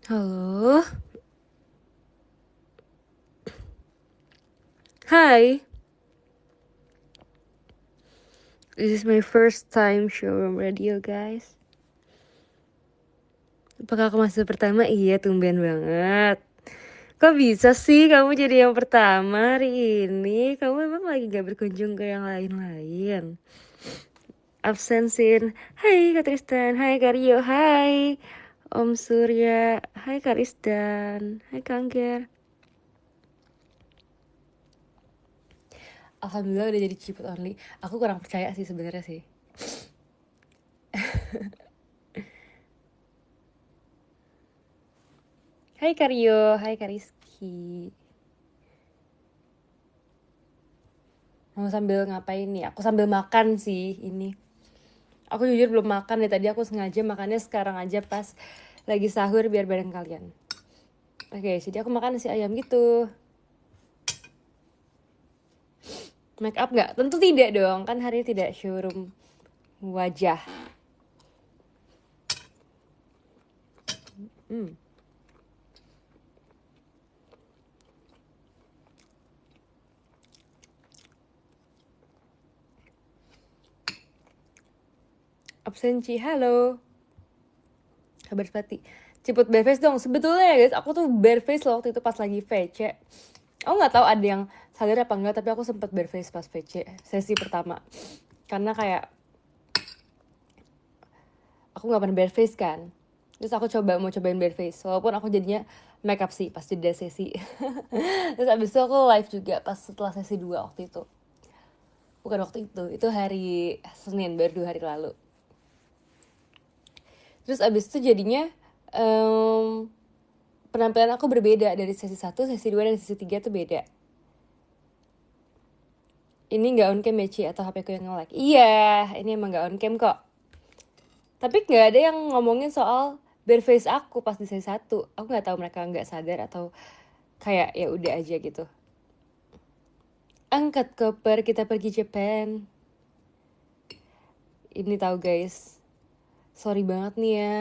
Halo, hi. This is my first time showroom radio, guys. Apakah aku masuk pertama? Iya, tumben banget. Kok bisa sih kamu jadi yang pertama hari ini? Kamu emang lagi gak berkunjung ke yang lain-lain? Absensin. Hai Kak Tristan, hai Kak Rio, hai Om Surya, hai Kak Risdan, hai Kak Angger. Alhamdulillah udah jadi ciput only. Aku kurang percaya sih sebenarnya sih. Hai Kak Rio, hai Kak Rizky. Mau sambil ngapain nih? Aku sambil makan sih ini. Aku jujur belum makan deh tadi, aku sengaja makannya sekarang aja pas lagi sahur biar bareng kalian. Oke, jadi aku makan nasi ayam gitu. Make up nggak? Tentu tidak dong, kan hari ini tidak showroom wajah. Absensi, halo. Kabar sepati. Ciput bareface dong. Sebetulnya ya guys, aku tuh bareface loh waktu itu pas lagi VC. Aku nggak tahu ada yang sadar apa enggak, tapi aku sempat bareface pas VC sesi pertama. Karena kayak aku nggak pernah bareface kan. Terus aku mau cobain bareface. Walaupun aku jadinya makeup sih pas jeda sesi. Terus abis itu aku live juga pas setelah sesi 2 waktu itu. Bukan waktu itu hari Senin, baru 2 hari lalu. Terus abis itu jadinya penampilan aku berbeda dari sesi 1, sesi 2, dan sesi 3 tuh beda. Ini gak on cam ya Ci, atau HP ku yang nge-lag? Iya, ini emang gak on cam kok. Tapi gak ada yang ngomongin soal bareface aku pas di sesi 1. Aku gak tahu mereka gak sadar atau kayak ya udah aja gitu. Angkat koper, kita pergi Japan. Ini tahu guys, sorry banget nih ya.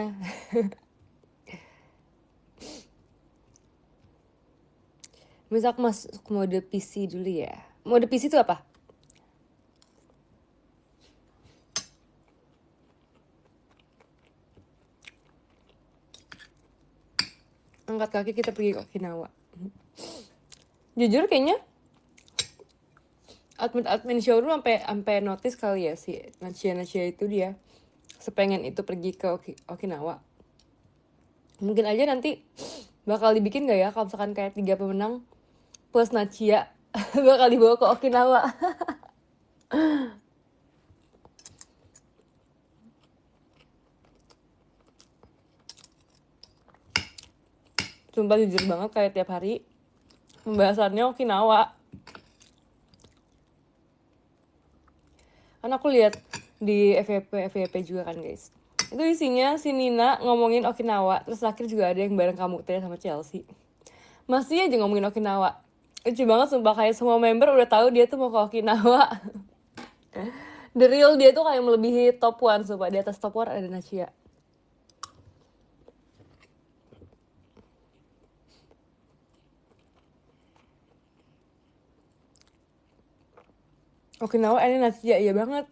Misal aku masuk mode PC dulu ya. Mode PC itu apa? Angkat kaki, kita pergi ke Okinawa. Jujur kayaknya admin showroom sampai notice kali ya si Nachia itu dia sepengen itu pergi ke Okinawa. Mungkin aja nanti bakal dibikin gak ya kalau misalkan kayak 3 pemenang plus Nachia bakal dibawa ke Okinawa. Sumpah jujur banget kayak tiap hari pembahasannya Okinawa. Kan aku lihat di FYP juga kan guys. Itu isinya si Nina ngomongin Okinawa, terus akhir juga ada yang bareng kamu teh sama Chelsea. Masih aja ngomongin Okinawa. Lucu banget sumpah, kayak semua member udah tahu dia tuh mau ke Okinawa. The real dia tuh kayak melebihi top 1 sumpah, di atas top 1 ada Nachia. Okinawa ini Nachia, iya banget.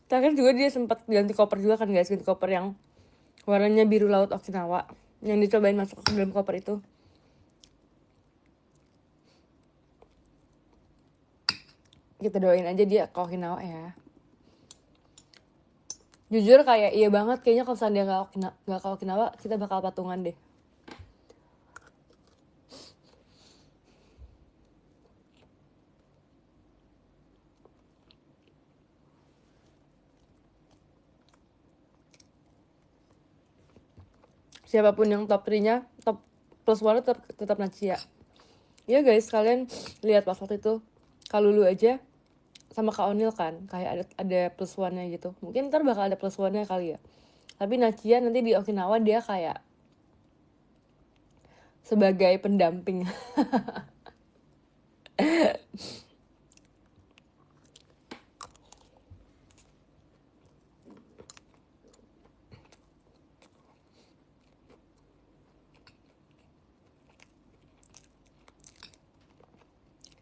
Terakhir juga dia sempat ganti koper juga kan guys, ganti koper yang warnanya biru laut Okinawa yang dicobain masuk ke dalam koper itu. Kita doain aja dia ke Okinawa ya. Jujur kayak iya banget, kayaknya kalau misalnya dia gak ke Okinawa, kita bakal patungan deh. Siapapun yang top 3-nya, top plus 1 tetap Nachia. Ya guys, kalian lihat pas waktu itu Kak Lulu aja sama Kak Onil kan, kayak ada plus 1-nya gitu. Mungkin ntar bakal ada plus 1-nya kali ya. Tapi Nachia nanti di Okinawa dia kayak sebagai pendamping.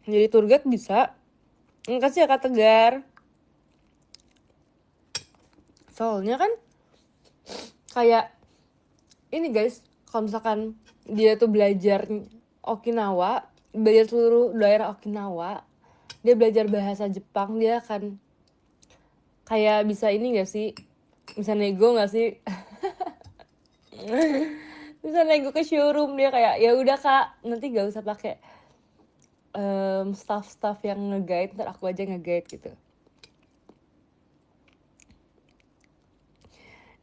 Jadi tour guide bisa. Kasih ya Kak Tegar. Soalnya kan kayak ini guys, kalau misalkan dia tuh belajar Okinawa, belajar seluruh daerah Okinawa, dia belajar bahasa Jepang, dia akan kayak bisa ini gak sih, bisa nego gak sih? Bisa nego ke showroom, dia kayak ya udah Kak, nanti gak usah pakai staff yang nge-guide, ntar aku aja nge-guide gitu.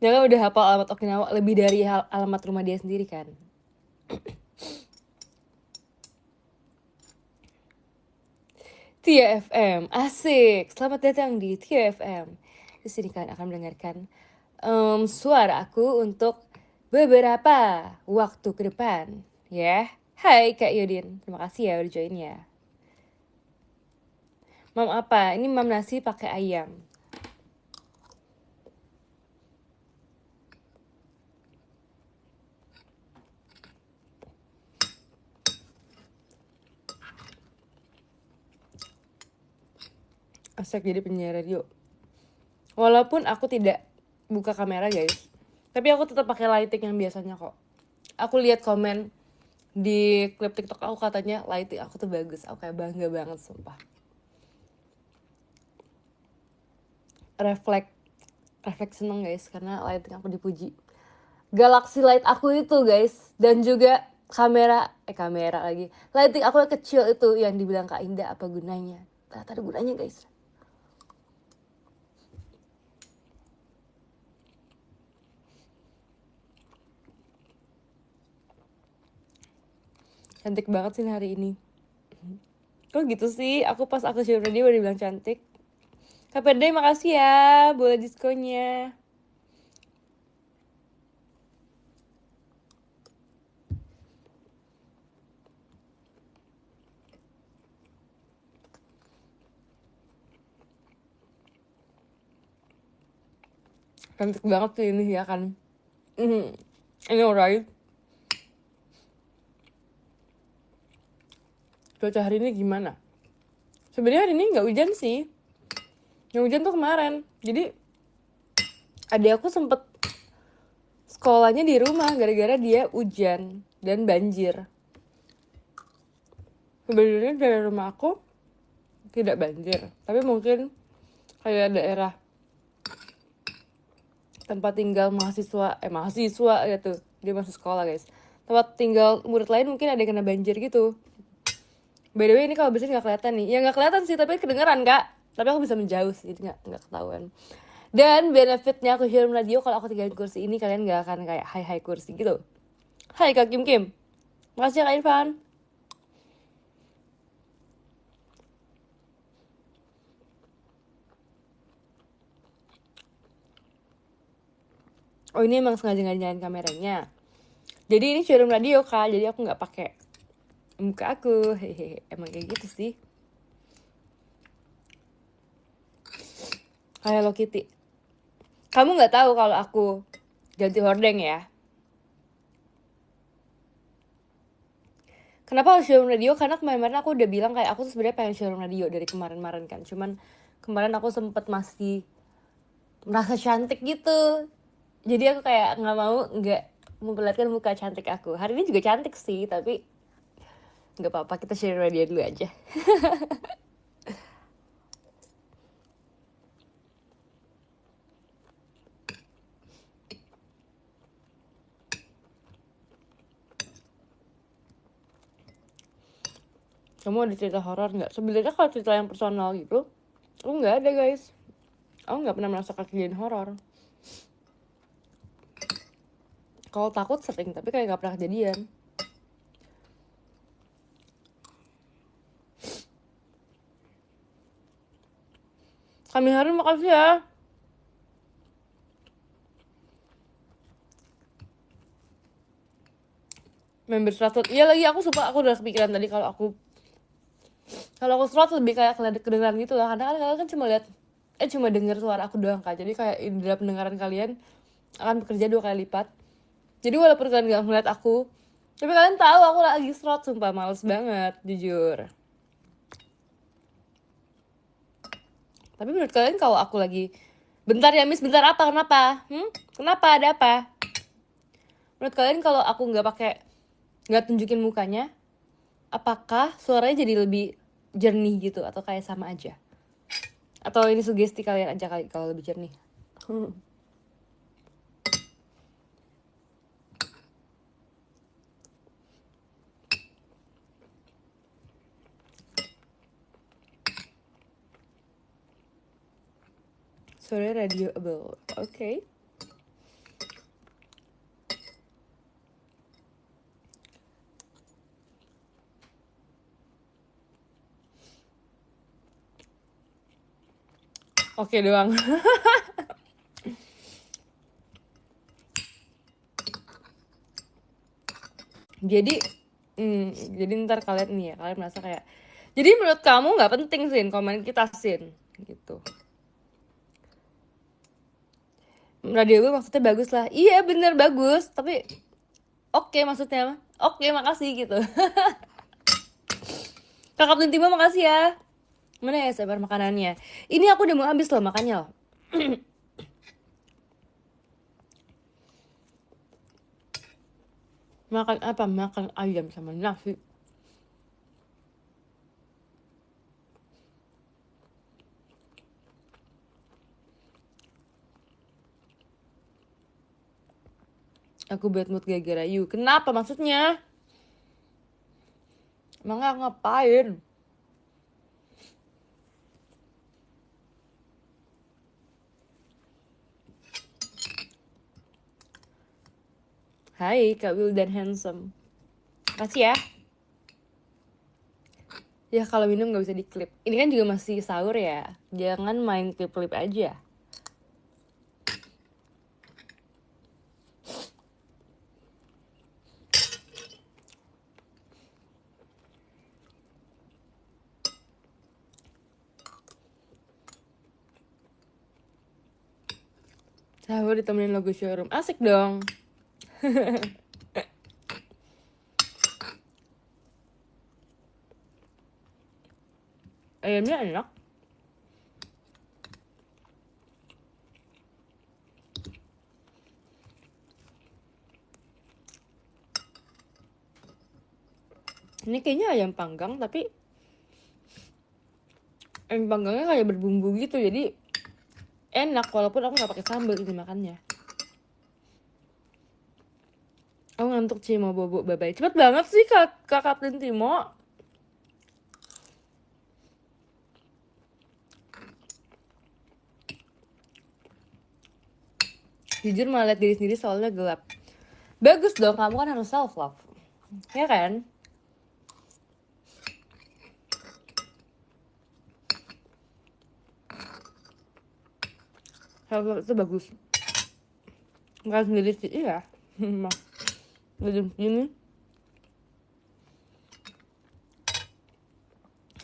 Dia kan udah hafal alamat Okinawa lebih dari alamat rumah dia sendiri kan. Tia FM, asik. Selamat datang di Tia FM. Di sini kalian akan mendengarkan suara aku untuk beberapa waktu ke depan, ya. Hai Kak Yudin, terima kasih ya udah join ya. Mam apa? Ini mam nasi pakai ayam. Asik jadi penyiar radio. Walaupun aku tidak buka kamera guys, tapi aku tetap pakai lighting yang biasanya kok. Aku lihat komen di klip TikTok aku katanya lighting aku tuh bagus. Aku kayak bangga banget sumpah. Refleks seneng guys karena lighting aku dipuji. Galaxy Light aku itu guys, dan juga kamera lagi. Lighting aku yang kecil itu yang dibilang Kak Indah apa gunanya? Ternyata ada gunanya guys. Cantik banget sih hari ini. Kok gitu sih? Aku pas aku share dia udah bilang cantik. KPD makasih ya, boleh diskonnya. Cantik banget sih ini ya kan. Ini alright. Cuaca hari ini gimana? Sebenarnya hari ini nggak hujan sih. Yang hujan tuh kemarin. Jadi adik aku sempet sekolahnya di rumah gara-gara dia hujan dan banjir. Sebenarnya dari rumah aku tidak banjir, tapi mungkin kayak daerah tempat tinggal mahasiswa gitu, dia masih sekolah guys, tempat tinggal murid lain mungkin ada yang kena banjir gitu. By the way ini kalau besar nggak kelihatan nih, ya nggak kelihatan sih tapi kedengeran Kak, tapi aku bisa menjauh sih jadi nggak ketahuan. Dan benefitnya aku share radio, kalau aku tinggalin kursi ini kalian nggak akan kayak hai kursi gitu. Hai Kak Kim, makasih ya Kak Irfan. Oh ini emang sengaja nggak nyalain kameranya. Jadi ini showroom radio Kak, jadi aku nggak pakai muka aku, hehehe, emang kayak gitu sih. Kayak Hello Kitty. Kamu nggak tahu kalau aku ganti hordeng ya? Kenapa harus showroom radio? Karena kemarin aku udah bilang kayak aku tuh sebenarnya pengen showroom radio dari kemarin kan. Cuman kemarin aku sempet masih merasa cantik gitu. Jadi aku kayak nggak memperlihatkan muka cantik aku. Hari ini juga cantik sih, tapi nggak apa-apa, kita share radio dulu aja. Kamu ada cerita horor nggak? Sebenarnya kalau cerita yang personal gitu, aku nggak ada guys. Aku nggak pernah merasakan kejadian horor. Kalau takut sering, tapi kayak nggak pernah kejadian. Kami Harun makasih ya. Member 100. Iya lagi aku udah kepikiran tadi kalau aku slot lebih kayak kedengeran gitu lah. Karena kan kalian kan cuma denger suara aku doang kan. Jadi kayak indera pendengaran kalian akan bekerja 2 kali lipat. Jadi walaupun kalian gak ngeliat aku, tapi kalian tahu aku lagi slot, sumpah males banget, jujur. Tapi menurut kalian kalau aku lagi, bentar ya Miss, bentar apa? Kenapa? Kenapa? Ada apa? Menurut kalian kalau aku nggak tunjukin mukanya, apakah suaranya jadi lebih jernih gitu atau kayak sama aja? Atau ini sugesti kalian aja kali kalau lebih jernih? Suara radioable, oke. Oke doang. Jadi ntar kalian nih ya, kalian merasa kayak, jadi menurut kamu nggak penting Sin, komen kita Sin gitu. Radio gue maksudnya bagus lah, iya bener bagus, tapi oke maksudnya, oke makasih gitu. Kakak Tintimo makasih ya. Mana ya sabar makanannya? Ini aku udah mau habis loh makannya loh. Makan apa? Makan ayam sama nasi. Aku bad mood gara-gara you. Kenapa maksudnya? Emang nggak ngapain? Hai Kak Will dan Handsome. Makasih ya. Ya kalau minum nggak bisa diklip. Ini kan juga masih sahur ya. Jangan main klip-klip aja. Sahur ditemenin logo showroom. Asik dong. Ayamnya enak. Ini kayaknya ayam panggang tapi ayam panggangnya kayak berbumbu gitu, jadi enak walaupun aku nggak pakai sambal ini makannya. Aku ngantuk sih, mau bobo, bye bye. Cepet banget sih kakak Timo. Jujur malah liat diri sendiri soalnya gelap. Bagus dong, kamu kan harus self love, ya kan? Self love itu bagus. Makan sendiri sih, iya. Jadi gini.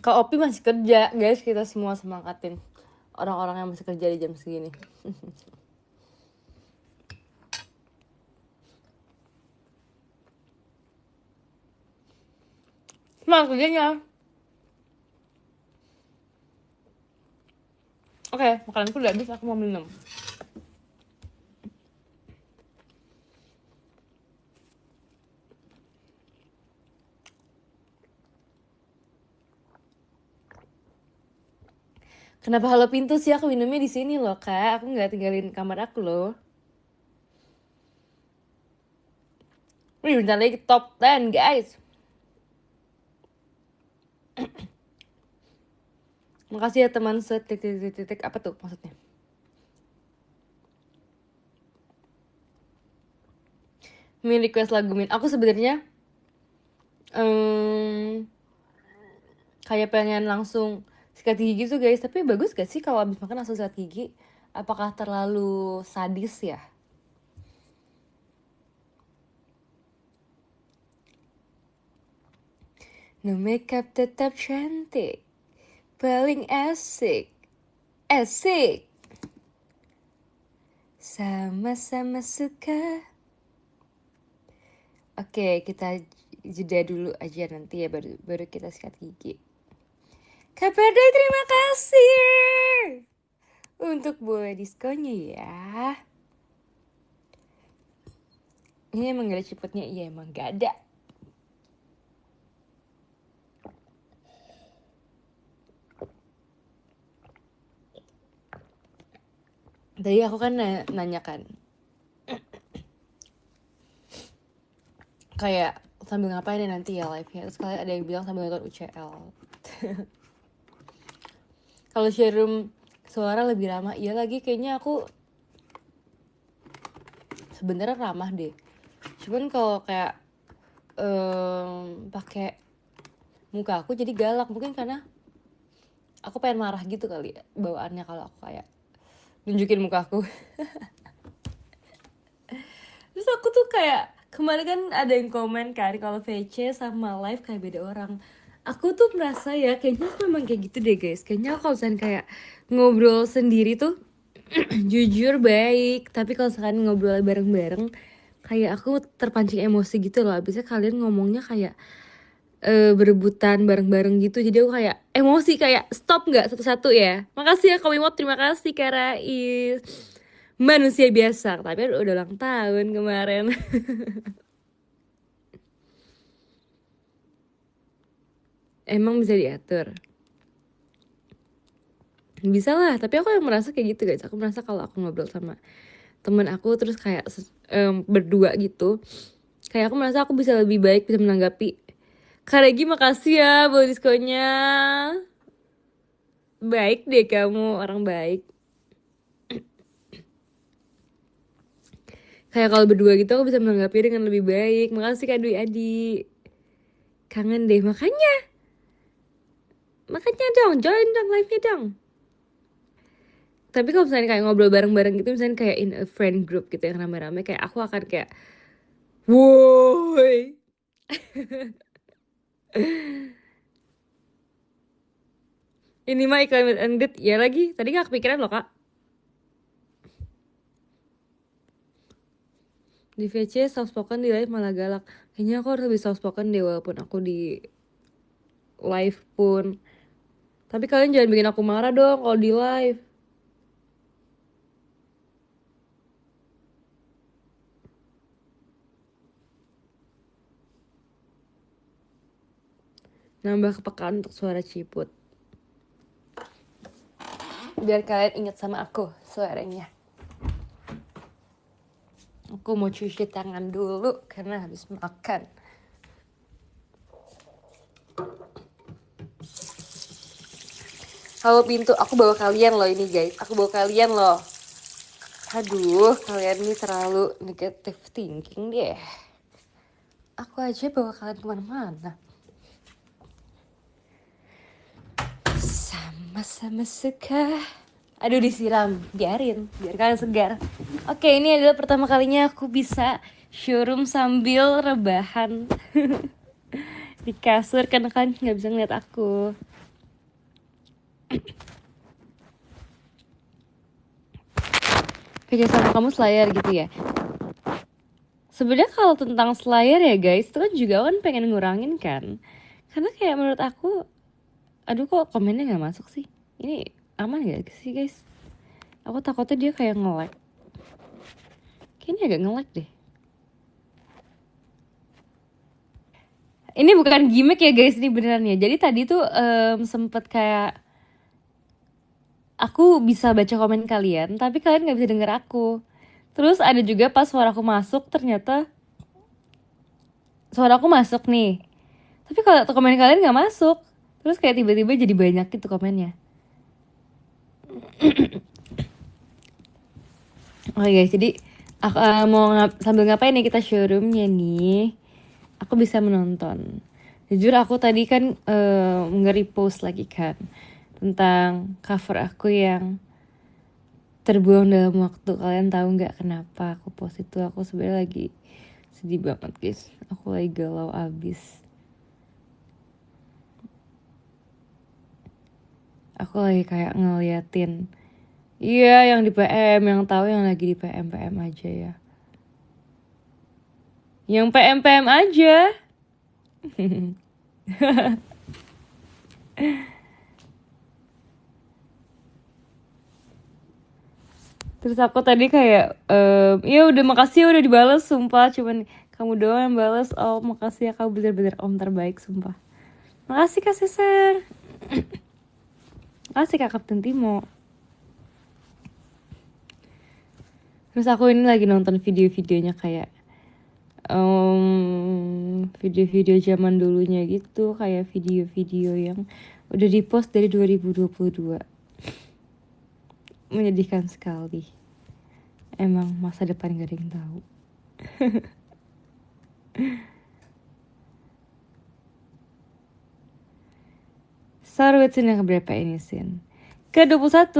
Kak Opi masih kerja, guys. Kita semua semangatin orang-orang yang masih kerja di jam segini. Semangat kerjanya. Oke, makananku udah habis, aku mau minum. Kenapa halo pintu sih? Aku minumnya di sini loh, Kak. Aku nggak tinggalin kamar aku loh. Wih, bentar lagi top 10, guys. Makasih ya teman titik apa tuh maksudnya? Min request lagu Min. Aku sebenarnya kayak pengen langsung sikat gigi gitu guys. Tapi bagus gak sih kalau abis makan langsung sikat gigi? Apakah terlalu sadis ya? No makeup tetap cantik, paling asik, asik. Sama-sama suka. Oke, kita jeda dulu aja nanti ya, baru kita sikat gigi. KPD terima kasih untuk bola diskonya ya. Ini emang gak ada cepetnya? Iya emang gak ada. Tadi aku kan nanya kan, kayak sambil ngapain ya nanti ya live-nya. Terus kalian ada yang bilang sambil nonton UCL. Kalau showroom suara lebih ramah. Iya lagi kayaknya aku sebenarnya ramah deh. Cuman kalau kayak pakai muka aku jadi galak, mungkin karena aku pengen marah gitu kali ya bawaannya kalau aku kayak nunjukin muka aku. Terus aku tuh kayak kemarin kan ada yang komen kan kalau VC sama live kayak beda orang. Aku tuh merasa ya kayaknya aku memang kayak gitu deh guys. Kayaknya kalau misalnya kayak ngobrol sendiri tuh jujur baik, tapi kalau misalkan ngobrol bareng-bareng kayak aku terpancing emosi gitu loh. Biasanya kalian ngomongnya kayak berebutan bareng-bareng gitu, jadi aku kayak emosi, kayak stop nggak satu-satu ya. Makasih ya Komimot, terima kasih Kak Rais. Manusia biasa, tapi udah ulang tahun kemarin. Emang bisa diatur? Bisa lah, tapi aku yang merasa kayak gitu guys. Aku merasa kalau aku ngobrol sama temen aku terus kayak berdua gitu, kayak aku merasa aku bisa lebih baik, bisa menanggapi. Kak Regi makasih ya buat diskonnya. Baik deh kamu, orang baik. Kayak kalau berdua gitu aku bisa menanggapi dengan lebih baik. Makasih Kak Dwi Adi. Kangen deh, makanya dong, join dong live-nya dong. Tapi kalau misalnya kayak ngobrol bareng-bareng gitu, misalnya kayak in a friend group gitu yang rame-rame, kayak aku akan kayak woi. Ini mah iklan ended ya lagi. Tadi gak kepikiran loh Kak. Di VC soft spoken, di live malah galak. Kayaknya aku harus lebih soft spoken deh walaupun aku di live pun. Tapi kalian jangan bikin aku marah dong kalau di live. Nambah kepekaan untuk suara ciput. Biar kalian ingat sama aku suaranya. Aku mau cuci tangan dulu karena habis makan. Halo pintu, aku bawa kalian loh ini guys. Aku bawa kalian loh. Aduh, kalian ini terlalu negative thinking deh. Aku aja bawa kalian kemana-mana. Sama-sama suka. Aduh disiram, biarin, biar kalian segar. Oke, ini adalah pertama kalinya aku bisa showroom sambil rebahan di kasur karena kalian nggak bisa ngeliat aku. Kerja sama kamu Slayer gitu ya. Sebenarnya kalau tentang Slayer ya guys, itu kan juga kan pengen ngurangin kan. Karena kayak menurut aku, aduh kok komennya nggak masuk sih. Ini aman gak sih guys? Aku takutnya dia kayak nge-lag. Kayaknya agak nge-lag deh. Ini bukan gimmick ya guys, ini beneran ya. Jadi tadi tuh sempet kayak aku bisa baca komen kalian, tapi kalian nggak bisa denger aku. Terus ada juga pas suara aku masuk, ternyata suara aku masuk nih. Tapi kalau komen kalian nggak masuk. Terus kayak tiba-tiba jadi banyak gitu komennya. Oke guys, jadi aku mau sambil ngapain nih kita showroomnya nih. Aku bisa menonton. Jujur aku tadi kan nge-repost lagi kan tentang cover aku yang terbuang dalam waktu. Kalian tahu nggak kenapa aku post itu? Aku sebenarnya lagi sedih banget guys. Aku lagi galau abis. Aku lagi kayak ngeliatin, iya yang di PM, yang tahu yang lagi di PM aja ya. Yang PM aja. Terus aku tadi kayak ya udah makasih ya udah dibales sumpah, cuman kamu doang yang bales. Oh makasih ya, kamu bener-bener om terbaik sumpah. Makasih Kak Cesar. Makasih Kak Kapten Timo. Terus aku ini lagi nonton video-videonya kayak video-video zaman dulunya gitu, kayak video-video yang udah dipost dari 2022. Menyedihkan sekali. Emang masa depan gak ada yang tahu. Star Wars yang keberapa ini Sin? Ke-21.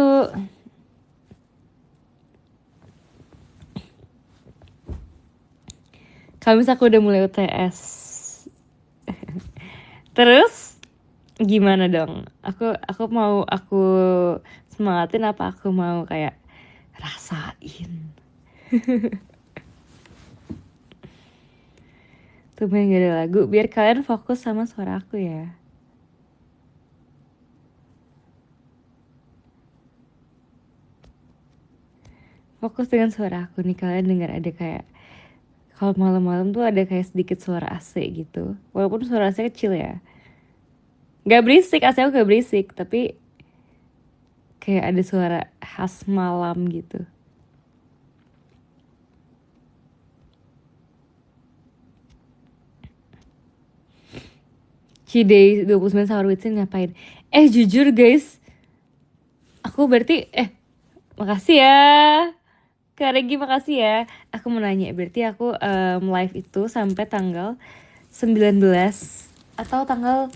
Kamis aku udah mulai UTS. Terus gimana dong? Aku mau aku semangatin apa aku mau kayak rasain? Tumben gak ada lagu biar kalian fokus sama suara aku ya. Fokus dengan suara aku nih, kalian dengar ada kayak kalau malam-malam tuh ada kayak sedikit suara AC gitu. Walaupun suara AC kecil ya. Gak berisik, AC aku gak berisik, tapi kayak ada suara khas malam gitu. Cidey 29 Sahur Witsin ngapain? Jujur guys, aku berarti makasih ya Kak Regi, makasih ya. Aku mau nanya, berarti aku live itu sampai tanggal 19 atau tanggal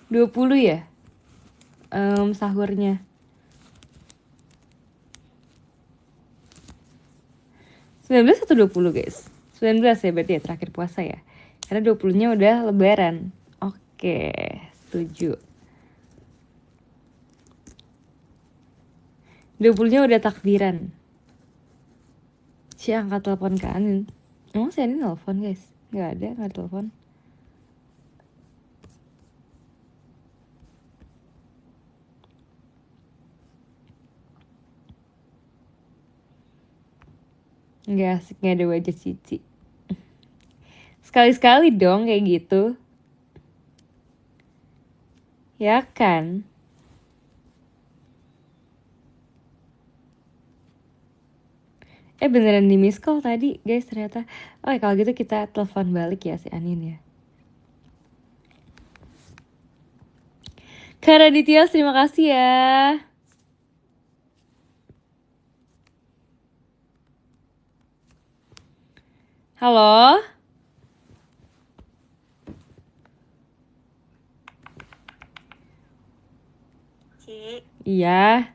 20 ya sahurnya. 19 atau 20 guys? 19 ya berarti ya, terakhir puasa ya. Karena 20-nya udah lebaran. Oke, setuju. 20-nya udah takbiran. Si angkat telepon ke Anin. Emang si Anin nelfon guys? Gak ada telepon. Gak asik, gak ada wajah Cici. Sekali-sekali dong kayak gitu. Ya kan? Beneran di miss call tadi guys ternyata. Oh kalau gitu kita telepon balik ya si Anin ya. Kak Raditya terima kasih ya. Halo? Ci. Iya.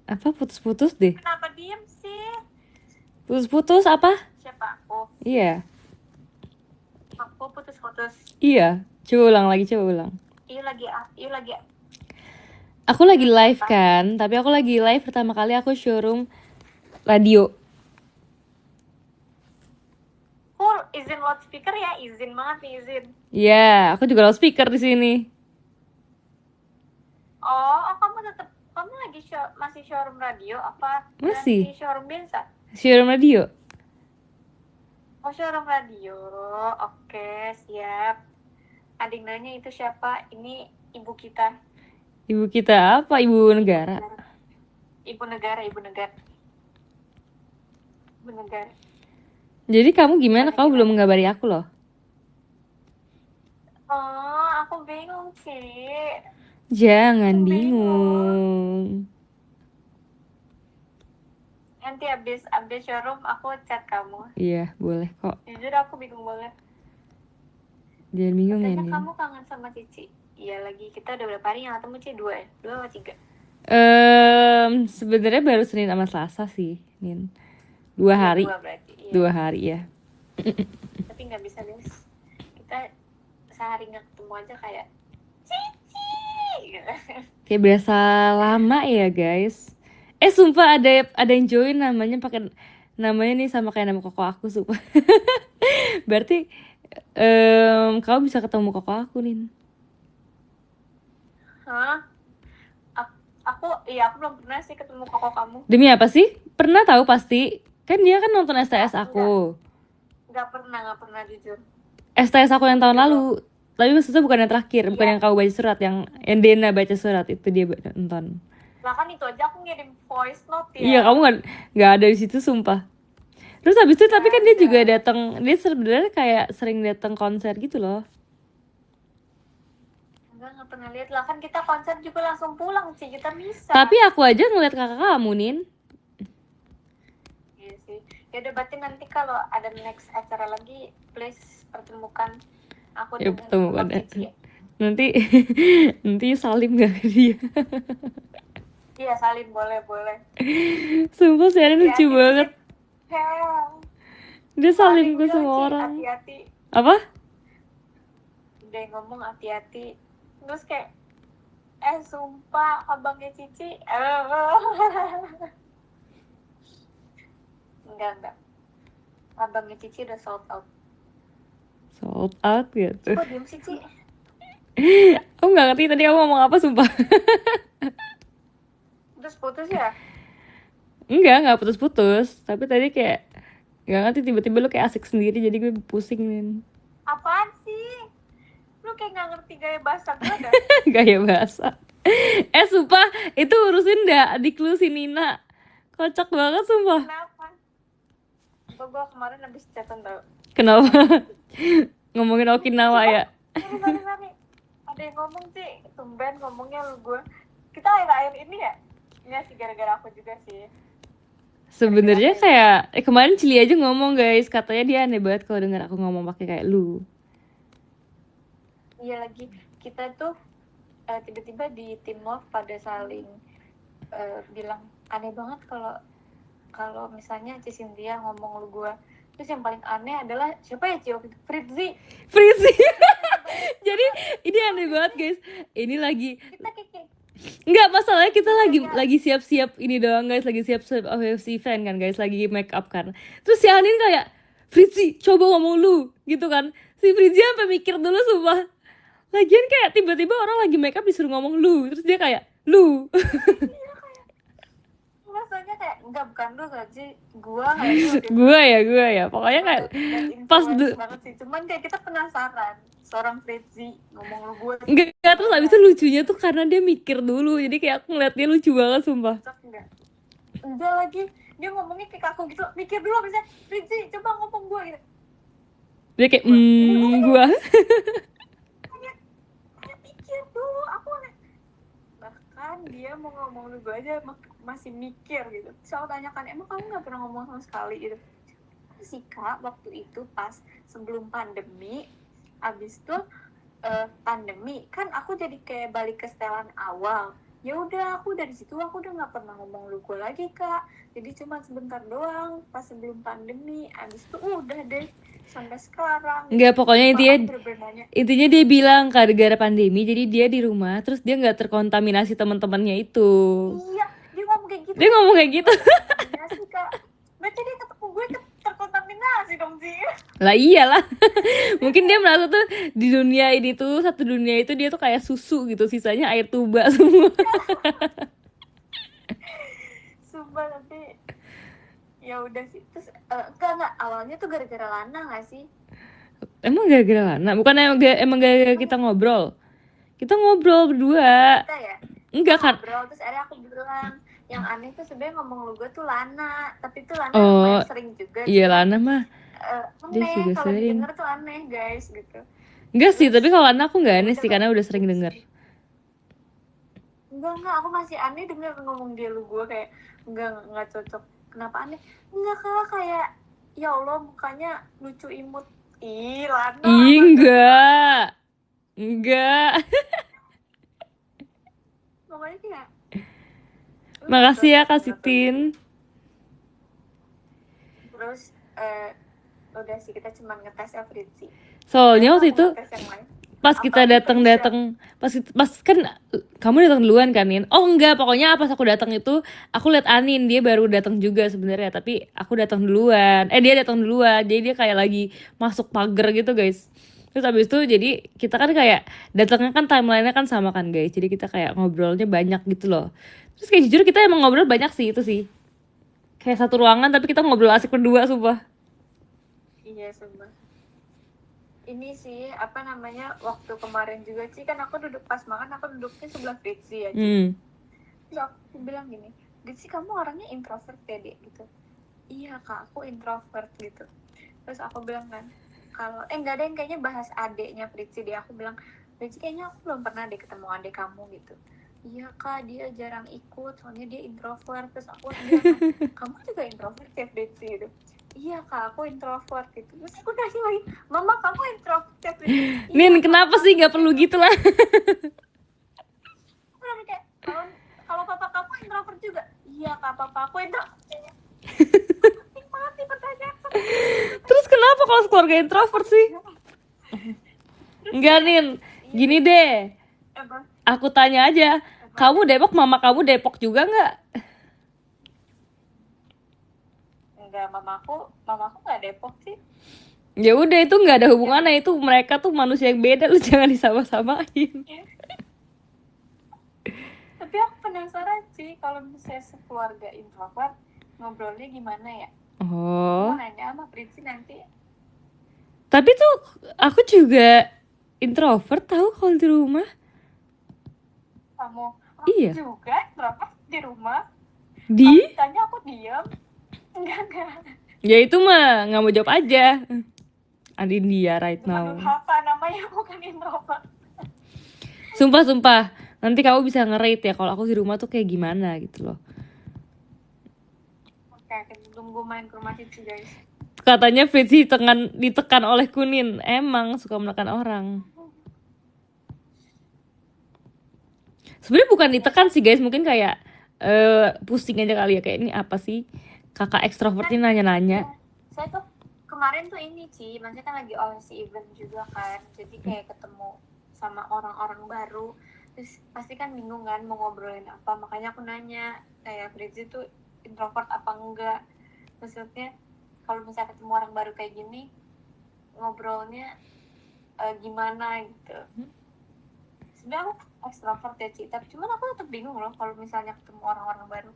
Apa putus-putus deh? Kenapa diem sih? Putus-putus apa? Siapa aku? Iya. Aku putus-putus. Iya. Coba ulang lagi, coba ulang. Iya lagi. Aku lagi live kan, tapi aku lagi live pertama kali aku showroom radio. Full izin loudspeaker ya, izin banget nih izin. Iya, aku juga loudspeaker di sini. Oh, kamu lagi masih showroom radio apa? Masih. Ganti showroom biasa? Showroom radio. Oh, showroom radio. Oke, siap. Adik nanya itu siapa? Ini ibu kita. Ibu kita apa? Ibu negara. Ibu negara. Jadi kamu gimana? Kamu belum mengabari aku loh. Oh, aku bingung sih. Jangan bingung. Nanti abis showroom aku chat kamu. Iya, boleh kok. Jujur aku bingung banget. Jangan bingung ya, Katanya kamu kangen sama Cici. Iya lagi, kita udah berapa hari yang ketemu Cici? 2 ya? 2 atau 3? Sebenarnya baru Senin sama Selasa sih, Nin. 2 hari. 2 berarti. Iya. 2 hari ya. Tapi nggak bisa guys. Kita sehari nggak ketemu aja kayak Cici. Kayak berasa lama ya guys. Sumpah ada yang join namanya pakai namanya nih sama kayak nama koko aku sumpah. Berarti kamu bisa ketemu koko aku nih. Hah? Aku belum pernah sih ketemu koko kamu. Demi apa sih? Pernah tahu pasti. Kan dia kan nonton STS aku. Nggak pernah jujur. STS aku yang tahun lalu. Tapi maksudnya bukan yang terakhir, bukan Iya. yang kau baca surat, yang Dena baca surat itu dia nonton. Lah kan itu aja aku ngirim voice note ya. Iya, kamu nggak ada di situ sumpah. Terus habis itu tapi kan dia juga datang, dia sebenarnya kayak sering datang konser gitu loh. Nggak pernah lihat lah, kan kita konser juga langsung pulang sih, kita bisa. Tapi aku aja ngeliat kakak kamu, Nin. Iya sih. Ya udah, berarti nanti kalau ada next acara lagi, please pertemukan aku Ya, dengan pertemukan ya. Cici. Nanti salim gak ke dia? Iya, salim, boleh. Sumpah sih lucu banget. Dia salim ke semua orang. Hati-hati. Apa? Dia ngomong hati-hati. Terus kayak sumpah abangnya Cici. Enggak. Abangnya Cici udah sold out. Sold out gitu. Kok diem sih, Ci? Aku gak ngerti tadi kamu ngomong apa, sumpah. Terus putus ya? Enggak putus-putus. Tapi tadi kayak gak ngerti, tiba-tiba lu kayak asik sendiri, jadi gue pusing, Nin. Apaan sih? Lu kayak gak ngerti gaya bahasa gue dah. Gaya bahasa. Sumpah, itu urusin dah adik lu si Nina. Kocak banget, sumpah. Kenapa? Gue kemarin habis chatan tau. Kenapa? Ngomongin Okinawa ya? Sorry. Ada yang ngomong sih, tumben ngomongnya lu gue. Kita akhir-akhir ini ya? Iya sih, gara-gara aku juga sih. Sebenarnya kayak kemarin Cili aja ngomong, guys, katanya dia aneh banget kalau denger aku ngomong pakai kayak lu. Iya lagi, kita tuh tiba-tiba di Team Love pada saling bilang aneh banget kalau misalnya Cynthia ngomong lu gue. Terus yang paling aneh adalah siapa ya, Cio? Fritzi. Jadi ini aneh banget, guys. Ini lagi kita kayak enggak, masalahnya kita lagi siap-siap ini doang, guys. Lagi siap-siap OFC event kan, guys. Lagi make up kan. Terus si Anin kayak, Fritzi, coba ngomong lu, gitu kan. Si Fritzi sampai mikir dulu, sumpah. Lagian kayak tiba-tiba orang lagi make up disuruh ngomong lu. Terus dia kayak, lu. Rasanya kayak, enggak, bukan lu aja, gua ya. Pokoknya kayak pas banget sih. Cuman kayak kita penasaran, seorang Fritzi ngomong lu gue. Enggak, terus abis itu lucunya tuh karena dia mikir dulu. Jadi kayak aku ngeliat dia lucu banget, sumpah. Enggak lagi, dia ngomongnya kayak aku gitu, mikir dulu bisa, Fritzi coba ngomong gue gitu. Dia kayak gue pikir dulu, aku bahkan dia mau ngomong lu gue aja masih mikir gitu. Soal tanyakan, emang kamu nggak pernah ngomong sama sekali gitu sih, Kak? Waktu itu pas sebelum pandemi, abis itu pandemi kan aku jadi kayak balik ke setelan awal. Ya udah, aku dari situ aku udah nggak pernah ngomong lu gue lagi, Kak. Jadi cuma sebentar doang pas sebelum pandemi. Abis itu udah deh sampai sekarang. Enggak, pokoknya intinya dia bilang gara-gara pandemi jadi dia di rumah, terus dia nggak terkontaminasi teman-temannya itu. Iya, dia ngomong kayak gitu. Terkontaminasi, Kak. Berarti dia ketemu gue terkontaminasi dong sih. Lah iyalah. Mungkin dia merasa tuh di dunia ini tuh, satu dunia itu dia tuh kayak susu gitu, sisanya air tuba semua. Sumpah, tapi ya udah sih. Terus enggak, awalnya tuh gara-gara Lana nggak sih? Emang gara-gara Lana? Bukan emang gara-gara kita ngobrol. Kita ngobrol berdua. Kita ya? Enggak kan? Ngobrol, terus akhirnya aku bilang yang aneh tuh sebenarnya ngomong lu gue tuh Lana, tapi tuh Lana sering juga. Iya, Lana mah dia juga kalau denger tuh aneh, guys, gitu. Enggak sih, tapi kalau Lana aku nggak aneh sih karena udah sering denger. Enggak, aku masih aneh denger ngomong dia lu gue, kayak enggak cocok. Kenapa aneh? Enggak, Kak, kayak ya Allah mukanya lucu imut. Ih, Lana. Enggak. Pokoknya kayak makasih ya Kak Sitin. Terus udah sih, kita cuma ngetes ya Fritzi. Soalnya waktu itu pas kita datang pas kan kamu datang duluan kan, Nin? Oh enggak, pokoknya pas aku datang itu aku lihat Anin, dia baru datang juga sebenarnya, tapi aku datang duluan. Dia datang duluan. Jadi dia kayak lagi masuk pagar gitu, guys. Terus abis itu jadi kita kan kayak datangnya kan timelinenya kan sama kan guys. Jadi kita kayak ngobrolnya banyak gitu loh. Terus kayak jujur kita emang ngobrol banyak sih itu sih. Kayak satu ruangan tapi kita ngobrol asik berdua sumpah. Iya sumpah. Ini sih apa namanya, waktu kemarin juga Ci, kan aku duduk pas makan, aku duduknya sebelah Fritzi ya Ci. Terus aku bilang gini, Fritzi kamu orangnya introvert ya Dek gitu. Iya kak, aku introvert gitu. Terus aku bilang kan, kalau nggak ada yang kayaknya bahas adeknya Fritzi deh. Aku bilang, Fritzi kayaknya aku belum pernah deh ketemu adek kamu gitu. Iya kak, dia jarang ikut soalnya dia introvert. Terus aku bilang kan, kamu juga introvert ya Fritzi gitu. Iya kak, aku introvert gitu. Terus aku kasih lagi, mama kamu introvert ya Fritzi. Iya, Nin kenapa sih nggak perlu gitu lah. Kayak, kalau papa kamu introvert juga. Iya kak, papa aku introvert. Penting banget nih pertanyaan. Terus kenapa kalau keluarga introvert sih? Enggak Nin, gini deh. Aku tanya aja, kamu Depok, mama kamu Depok juga nggak? Enggak, mamaku nggak Depok sih. Ya udah itu nggak ada hubungannya, itu mereka tuh manusia yang beda, lu jangan disama-samain. Tapi aku penasaran sih kalau misalnya sekeluarga introvert ngobrolnya gimana ya. Oh. Mau nanya sama Prinsi nanti. Tapi tuh aku juga introvert tahu kalau di rumah. Kamu Iya. juga introvert di rumah. Di? Tanya aku diam. Enggak. Ya itu mah nggak mau jawab aja. Andin dia right now. Bukan apa namanya, bukan introvert. Sumpah. Nanti kamu bisa nge-rate ya kalau aku di rumah tuh kayak gimana gitu loh. Oke, tunggu main ke rumah Cici guys. Katanya Fitzi ditekan oleh Kunin. Emang suka menekan orang. Sebenarnya bukan ditekan sih guys, mungkin kayak pusing aja kali ya, kayak ini apa sih kakak ekstrovert ini nanya-nanya. Saya tuh kemarin tuh ini Ci, maksudnya kan lagi OSI event juga kan, jadi kayak ketemu sama orang-orang baru, terus pasti kan bingung kan mau ngobrolin apa, makanya aku nanya kayak Fritzi tuh introvert apa enggak, maksudnya kalau misalnya ketemu orang baru kayak gini ngobrolnya gimana gitu. Sebenarnya aku ekstrovert ya Ci, tapi cuman aku tetap bingung loh kalau misalnya ketemu orang-orang baru,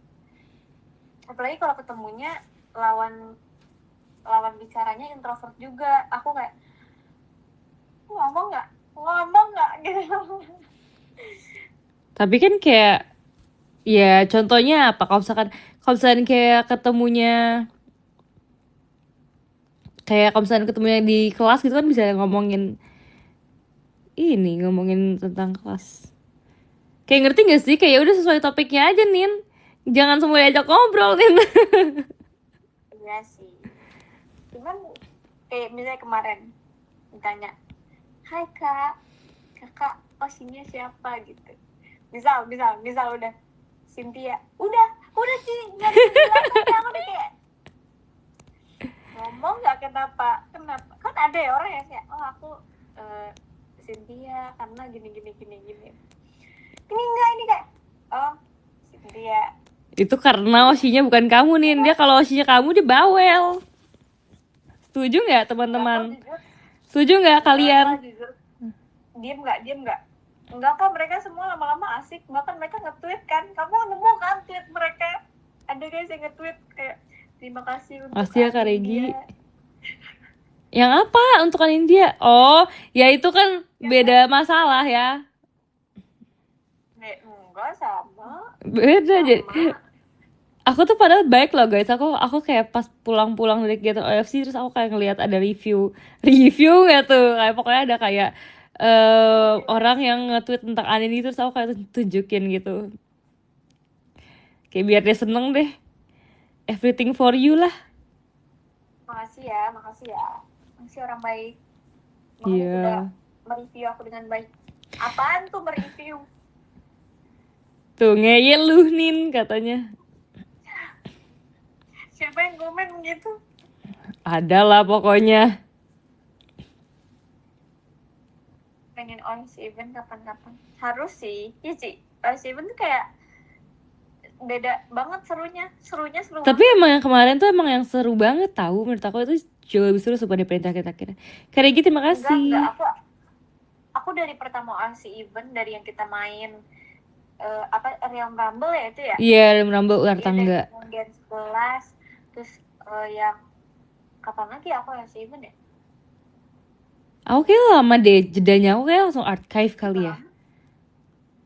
apalagi kalau ketemunya lawan bicaranya introvert juga. Aku kayak ngomong nggak gitu. Tapi kan kayak ya contohnya apa, kalau misalkan kayak ketemunya di kelas gitu kan bisa ngomongin tentang kelas. Kayak ngerti gak sih, kayak udah sesuai topiknya aja Nin, jangan semua diajak ngobrol Nin. Iya sih, cuman kayak misalnya kemarin ditanya, hai kakak osinya siapa gitu, misal udah Cynthia, udah sih nggak bisa aku udah kayak ngomong nggak kenapa kan ada ya orang yang kayak aku Cynthia karena gini ini enggak, ini kayak Cynthia. Itu karena osinya bukan kamu Nin, dia kalau osinya kamu dia bawel. Setuju nggak teman-teman? Setuju nggak kalian? Diem nggak? Enggak kok, mereka semua lama-lama asik, bahkan mereka nge-tweet kan, kamu nemu kan tweet mereka, ada guys yang nge-tweet kayak terima kasih untuk ya Kak Regi. Yang apa untuk India? Oh ya itu kan beda masalah ya. Enggak sama. Beda jadi. Aku tuh padahal baik loh guys, aku kayak pas pulang dari kegiatan OFC terus aku kayak ngelihat ada review ya tuh, kayak pokoknya ada kayak orang yang nge-tweet tentang anime terus aku kayak tunjukin gitu, kayak biar dia seneng deh. Everything for you lah. Makasih ya makasih orang baik. Iya. Udah mereview aku dengan baik. Apaan tuh mereview? Tuh ngeyel lu Nin katanya. Siapa yang komen gitu? Ada lah pokoknya. Pengen OS event kapan-kapan. Harus sih. Iya Ci, OS event tuh kayak beda banget serunya seru Tapi banget. emang yang kemarin tuh emang yang seru banget tahu, menurut aku itu jauh lebih seru daripada perintah kita. Karena gitu, terima enggak kasih. aku dari pertama RC event dari yang kita main apa Realm Rumble ya itu ya. Iya, merambah ular Iya dari tangga. yang Gen 11 terus yang kapan lagi aku RC event ya. Aku kayak lama deh jedanya, aku kayak langsung archive kali ya. Lama.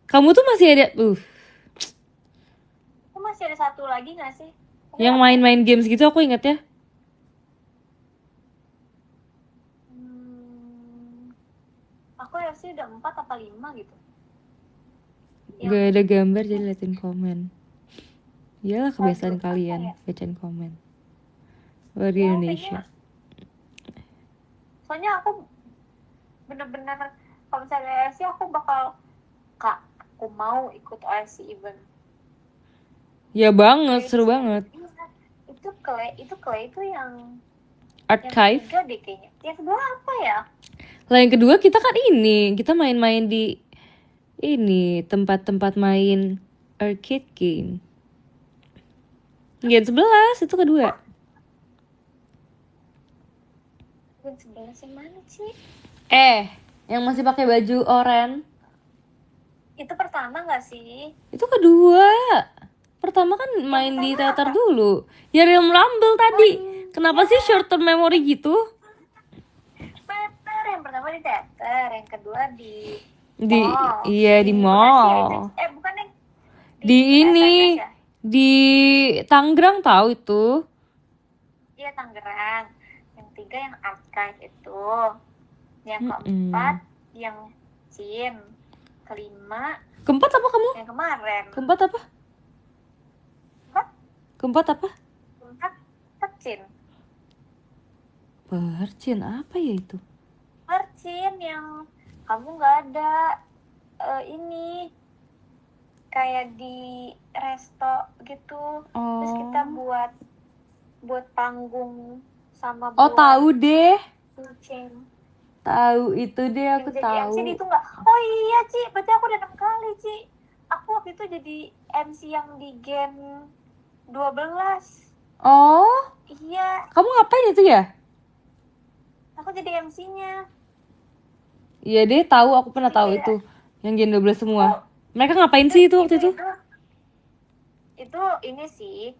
Kamu tuh masih ada Aku masih ada satu lagi nggak sih? Aku yang apa ya? main-main games gitu, aku inget ya. Aku RC udah 4 apa 5 gitu. Yang Gak ada gambar jadi liatin komen. Iyalah kebiasaan apa ya? kalian bacain komen. Warga Ya Indonesia. kayaknya soalnya aku bener-bener kalau misalnya OIC aku bakal kak aku mau ikut OIC event. Ya banget, seru Itu banget. itu Clay itu yang Archive. ketiga deh kayaknya. Yang kedua apa ya? Lah yang kedua kita kan ini, kita main-main di ini tempat-tempat main arcade game. Gen 11 itu kedua. Yang sebelah yang mana sih? Yang masih pakai baju oranye. Itu pertama nggak sih? Itu kedua. Pertama kan main di teater dulu. Ya Realm Rumble tadi. Kenapa sih short term memory gitu? Bener, yang pertama di teater, yang kedua di Iya di Bekasi mall. aja. Bukan yang Di ini SNS ya? di Tangerang tahu itu. Iya Tangerang. Yang tiga yang archive itu. Yang keempat yang Cin. Kelima Keempat apa kamu? yang kemarin. Keempat apa? Keempat apa? Keempat Percin. Percin apa ya itu? Percin yang kamu nggak ada ini kayak di resto gitu. Terus kita buat panggung sama buat tahu deh. kucing. Tahu itu deh, aku yang jadi tahu. MC itu nggak? Oh iya Ci, berarti aku udah 6 kali Ci. Aku waktu itu jadi MC yang di Gen 12. Oh, Iya, kamu ngapain itu ya? aku jadi MC-nya. Iya deh, tahu, aku pernah tahu Iya. itu. Yang Gen 12 semua. Mereka ngapain sih itu waktu itu? Itu ini sih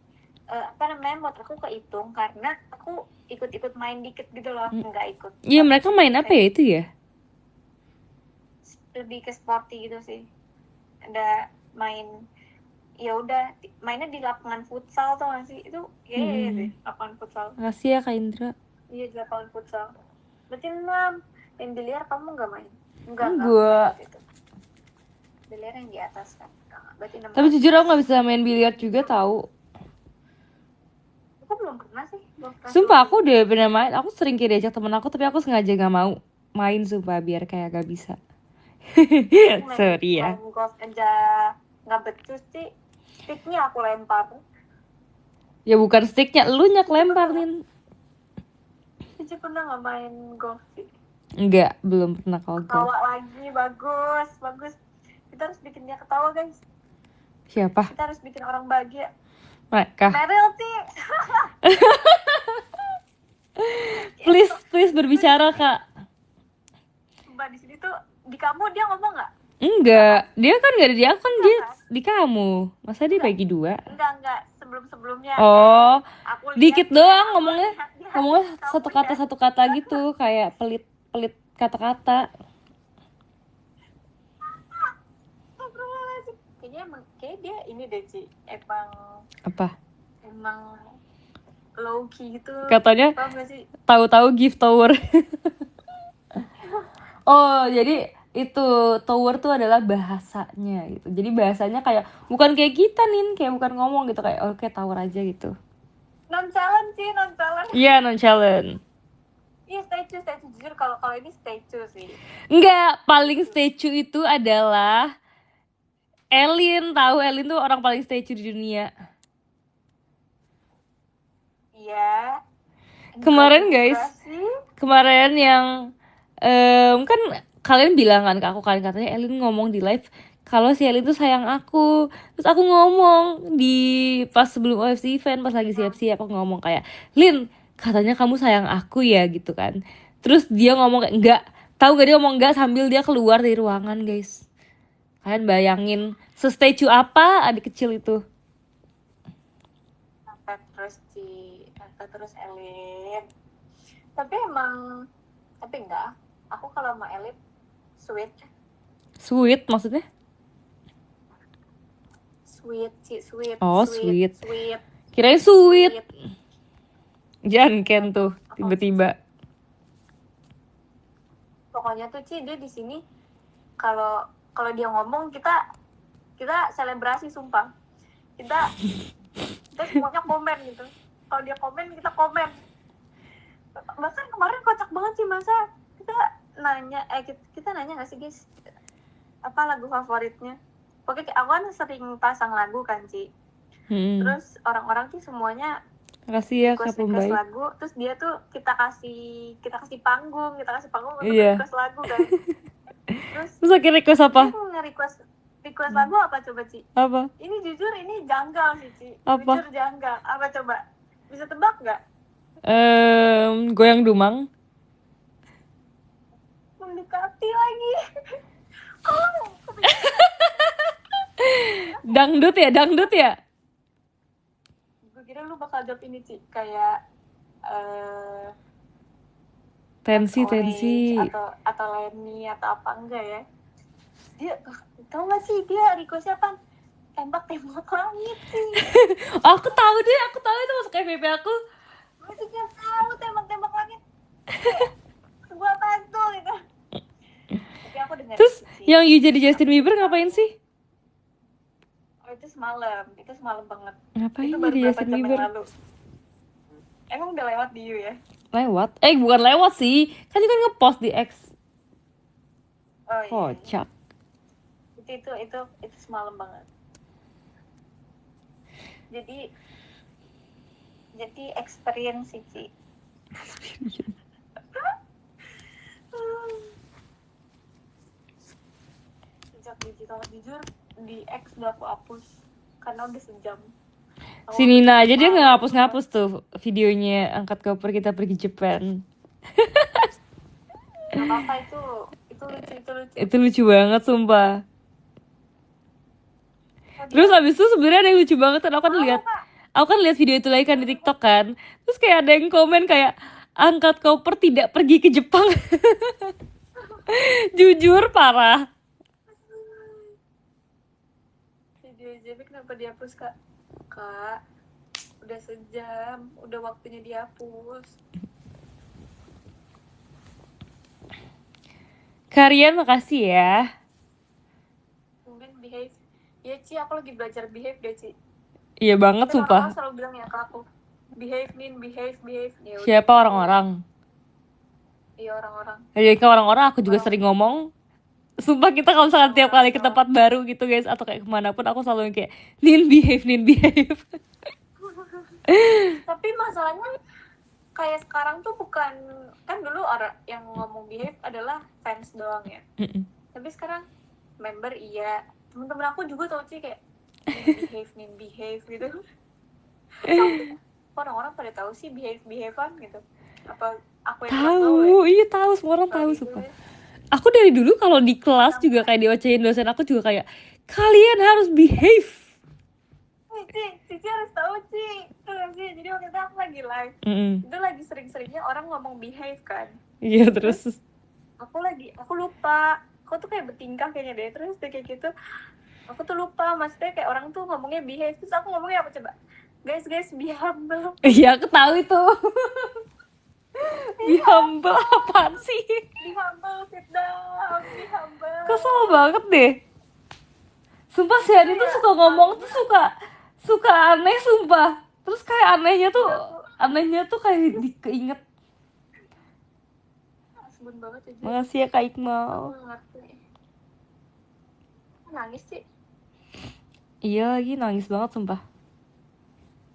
apa namanya, mood aku kehitung karena aku ikut-ikut main dikit gitu loh, nggak ikut. Iya, mereka main apa ya itu ya? Lebih ke sporty gitu sih. Ada main, ya udah mainnya di lapangan futsal tuh nggak sih? Itu ya deh, lapangan futsal. Makasih ya Kak Indra. Iya di lapangan futsal. Berarti 6. Yang biliar kamu nggak main? Enggak. Gitu. Biliar yang di atas kan. Berarti 6. Tapi jujur aku nggak bisa main biliar juga tahu. Aku belum pernah sih. Sumpah aku udah pernah main. Aku sering kayak diajak temen aku, tapi aku sengaja gak mau main sumpah biar kayak gak bisa. Sorry ya. Main golf aja nggak becus sih. Sticknya aku lempar. Ya bukan sticknya, lu nyak lempar Nin. Cici pernah nggak main golf sih? Enggak, belum pernah kalau golf. Ketawa lagi, bagus. Kita harus bikin dia ketawa guys. Siapa? Kita harus bikin orang bahagia. Mereka. Meryl sih. Please berbicara Kak. Mbak di sini tuh di kamu dia ngomong nggak? Enggak, dia kan nggak ada di aku kan, dia di kamu. Masa dia bagi dua? Enggak, sebelumnya. Oh, aku dikit lihat, doang ngomongnya kamu satu kata gitu, kayak pelit kata-kata. Kayaknya dia ini deh Ci, emang low key gitu. Katanya tahu-tahu gift tower. Oh, jadi itu tower tuh adalah bahasanya gitu. Jadi bahasanya kayak bukan kayak kita nih, kayak bukan ngomong gitu, kayak oke tower aja gitu. Non-challenge sih. Iya, non-challenge. Iya, statue jujur kalau ini statue sih. Enggak, paling statue itu adalah Elin. Tahu Elin tuh orang paling statue di dunia. Iya. Kemarin guys, kemarin yang kan kalian bilang kan ke aku kan, katanya Elin ngomong di live kalau si Elin tuh sayang aku. Terus aku ngomong di pas sebelum OFC event, pas lagi siap-siap, aku ngomong kayak, Lin, katanya kamu sayang aku ya gitu kan. Terus dia ngomong kayak enggak. Tahu gak dia ngomong enggak sambil dia keluar dari ruangan, guys. Kalian bayangin se-statue apa adik kecil itu. Sampai terus Elin. Tapi enggak. Aku kalau sama Elin sweet Sweet maksudnya? sweet. Oh, sweet. Kirain sweet. Jangan Ken tuh tiba-tiba. Pokoknya tuh Ci, dia di sini kalau dia ngomong kita selebrasi, sumpah. Kita semuanya komen gitu. Kalau dia komen, kita komen. Bahkan kemarin kocak banget sih, masa kita nanya nggak sih guys, apa lagu favoritnya? Pokoknya aku kan sering pasang lagu kan Ci. Terus orang-orang tuh semuanya kasih ya request lagu, terus dia tuh kita kasih panggung untuk request lagu kan. Terus akhirnya request apa? Request lagu apa coba Ci? Apa? Ini jujur ini janggal sih Ci. Apa? Jujur janggal. Apa coba? Bisa tebak nggak? Goyang Dumang. Mendekati lagi. Oh, dangdut ya? Gue kira lu bakal jawab ini Ci, kayak tensi atau Lenny atau apa enggak ya? Dia tau gak sih dia requestnya apa? Tembak langit sih. Aku tahu itu masuk FYP aku. Gue juga tahu tembak langit. Gue apaan tuh gitu. Tapi aku dengerin. Terus yang You jadi Justin Bieber ngapain sih? Oh, itu semalam banget. Ngapain itu baru jadi Justin Bieber? Lalu. Emang udah lewat di You ya? Lewat? Bukan lewat sih. Kan juga ngepost di X. Oh iya. Kocak. Itu semalam banget. Jadi experience sih. Sejak digital jujur di X udah aku hapus karena udah sejam. Si Nina aja dia nggak ngapus tuh videonya angkat koper kita pergi Jepang. Gak apa-apa, itu lucu. Itu lucu banget sumpah. Terus abis itu sebenarnya ada yang lucu banget kan, aku kan lihat video itu lagi kan di TikTok kan. Terus kayak ada yang komen kayak angkat koper tidak pergi ke Jepang. Jujur parah. Video JB kenapa dihapus Kak? Kak, udah sejam, udah waktunya dihapus. Kalian makasih ya. Mungkin behave. Ya Ci, aku lagi belajar behave deh Ci. Iya banget kan sumpah. Orang selalu bilang ya ke aku, behave. Ya, siapa orang-orang? Iya orang-orang. Ya ke orang-orang aku juga sering ngomong. Sumpah kita kalau misalkan tiap kali ke tempat baru gitu guys, atau kayak kemanapun aku selalu kayak Nin behave. Tapi masalahnya kayak sekarang tuh bukan, kan dulu orang yang ngomong behave adalah fans doang ya. Tapi sekarang member iya, temen-temen aku juga tau Ci kayak Nin behave gitu. Orang-orang pada tahu sih behavean gitu. Apa aku yang tahu? Iya tahu, semua orang tahu sumpah. Aku dari dulu kalau di kelas juga kayak diocehin dosen aku juga kayak kalian harus behave. Cici harus tahu Ci. Jadi waktu itu aku lagi live. Itu lagi sering-seringnya orang ngomong behave kan. Iya terus aku lupa. Aku tuh kayak bertingkah kayaknya deh. Terus kayak gitu. Aku tuh lupa, maksudnya kayak orang tuh ngomongnya behave. Terus aku ngomongnya apa coba? Guys, be humble. Iya, aku tahu itu. Be humble apaan sih? Be humble, sit down, be humble. Kesel banget deh. Sumpah si Adi tuh suka ngomong tuh suka aneh sumpah. Terus kayak anehnya tuh kayak keinget. Asbun banget aja. Makasih ya Kak Iqmal. Nangis sih. Iya lagi nangis banget sumpah.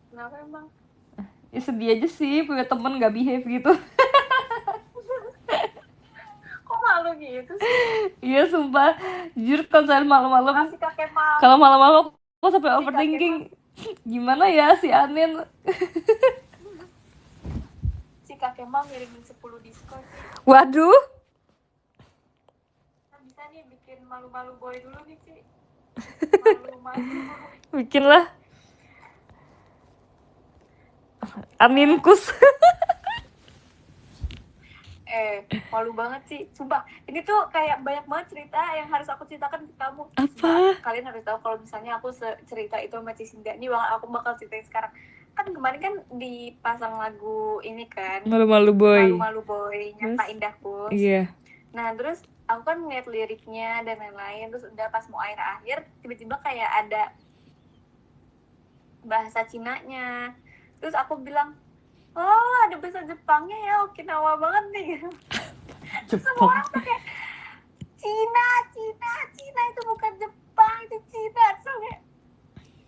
Kenapa emang? Ya sedih aja sih punya temen gak behave gitu. Kok malu gitu sih? Iya sumpah. Jujur kalau saya malam-malam, Makasih Kak Kemal. kalau malam-malam aku sampai Kak overthinking. Gimana ya si Anin? Si Kak Kemal ngirimin 10 diskon sih. Waduh, Kita bisa nih bikin malu-malu boy dulu nih Ci. Malu-malu. bikinlah Aninkus. Malu banget sih, sumpah. Ini tuh kayak banyak banget cerita yang harus aku ceritakan ke kamu. Apa? Sumpah, kalian harus tahu kalau misalnya aku cerita itu sama Cisinda, ini aku bakal ceritain sekarang. Kan kemarin kan dipasang lagu ini kan, Malu-malu boy. Malu-malu boy, Nyata Indahku. Iya. Nah terus aku kan ngeliat liriknya dan lain-lain, terus udah pas mau akhir-akhir tiba-tiba kayak ada bahasa Cinanya. Terus aku bilang, oh ada bahasa Jepangnya ya, Okinawa banget nih. Semua orang tuh kayak Cina itu bukan Jepang, itu Cina. So kayak